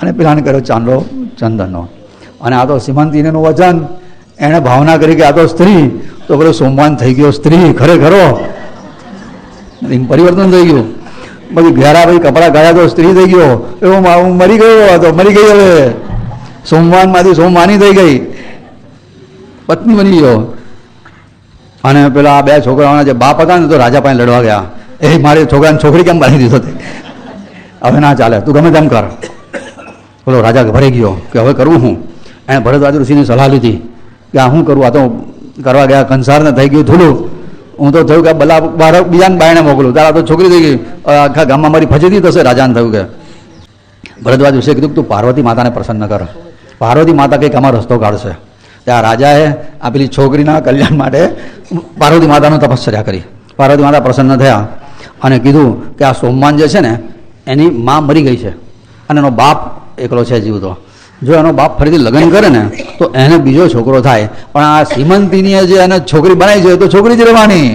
અને પેલાને કર્યો ચાંદલો ચંદનનો. અને આ તો સીમંતીનું વચન, એણે ભાવના કરી કે આ તો સ્ત્રી, તો પેલો સોમવાન થઈ ગયો સ્ત્રી ખરેખરો, પરિવર્તન થઈ ગયું. પછી ઘેરા ભાઈ કપડા ગયા તો સ્ત્રી થઈ ગયો, એવો મરી ગયો હતો, મરી ગઈ. હવે સોમવાનમાંથી સોમવાની થઈ ગઈ, પત્ની બની ગયો. અને પેલા બે છોકરાઓના જે બાપ હતા ને તો રાજા પાસે લડવા ગયા, એ મારી છોકરાને છોકરી કેમ બાંધી દીધો? હવે ના ચાલે, તું ગમે તેમ કર. બોલો રાજા ભરાઈ ગયો કે હવે કરવું હું? એણે ભરદ્વાજ ઋષિની સલાહ લીધી કે આ શું કરવું? આ તો કરવા ગયા કંસારને થઈ ગયું થોડું, હું તો થયું કે બલા બહાર બીજાને બાયણે મોકલું, તારા તો છોકરી થઈ ગઈ, આખા ગામમાં મારી ફજેતી થશે. રાજાને થયું કે ભરદ્વાજ ઋષિએ કીધું તું પાર્વતી માતાને પ્રસન્ન કર, પાર્વતી માતા કંઈક આમાં રસ્તો કાઢશે. ત્યાં રાજાએ આ પેલી છોકરીના કલ્યાણ માટે પાર્વતી માતાનું તપશ્ચર્યા કરી. પાર્વતી માતા પ્રસન્ન થયા અને કીધું કે આ સોમવાન જે છે ને એની માં મરી ગઈ છે અને એનો બાપ એકલો છે જીવતો, જો એનો બાપ ફરીથી લગ્ન કરે ને તો એને બીજો છોકરો થાય. પણ આ સીમંતીનીએ જે એને છોકરી બનાવી છે તો છોકરી જ રહેવાની,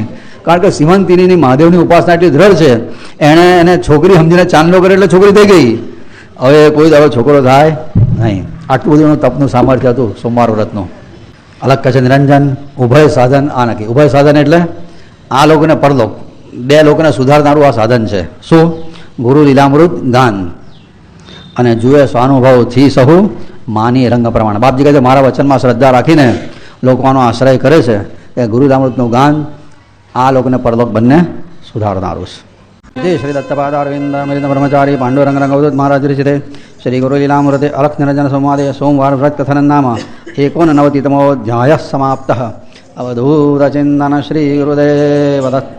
કારણ કે સીમંતીની મહાદેવની ઉપાસના એટલી દ્રઢ છે, એણે એને છોકરી સમજીને ચાંદલો કરે એટલે છોકરી થઈ ગઈ. હવે કોઈ દાડો છોકરો થાય નહીં. આટલું બધું તપનું સામર્થ્ય હતું સોમવાર વ્રતનું. અલગ કહે છે નિરંજન ઉભય સાધન આ નક્કી. ઉભય સાધન એટલે આ લોકોને પરલોક, બે લોકોને સુધારનારું આ સાધન છે. શું? ગુરુ લીલામૃત ગાન અને જુએ સ્વાનુભવથી સહુ માની રંગ પ્રમાણ. બાપજી કહે છે મારા વચનમાં શ્રદ્ધા રાખીને લોકોનો આશ્રય કરે છે કે ગુરુ લીલામૃતનું ગાન આ લોકોને પરલોક બંને સુધારનારું છે. જય શ્રી દત્તપાદારવિંદ મિલિંદ બ્રહ્મચારી પાંડુરંગ રંગવદૂત મહારાજ વિરચિતે શ્રી ગુરુ લીલામૃતે અલખ નિરંજન સંવાદે સોમવાર વ્રત કથન નામ 89તમો અધ્યાય સમાપ્ત. અવધૂતચિંતન શ્રી ગુરુદેવ દત્ત.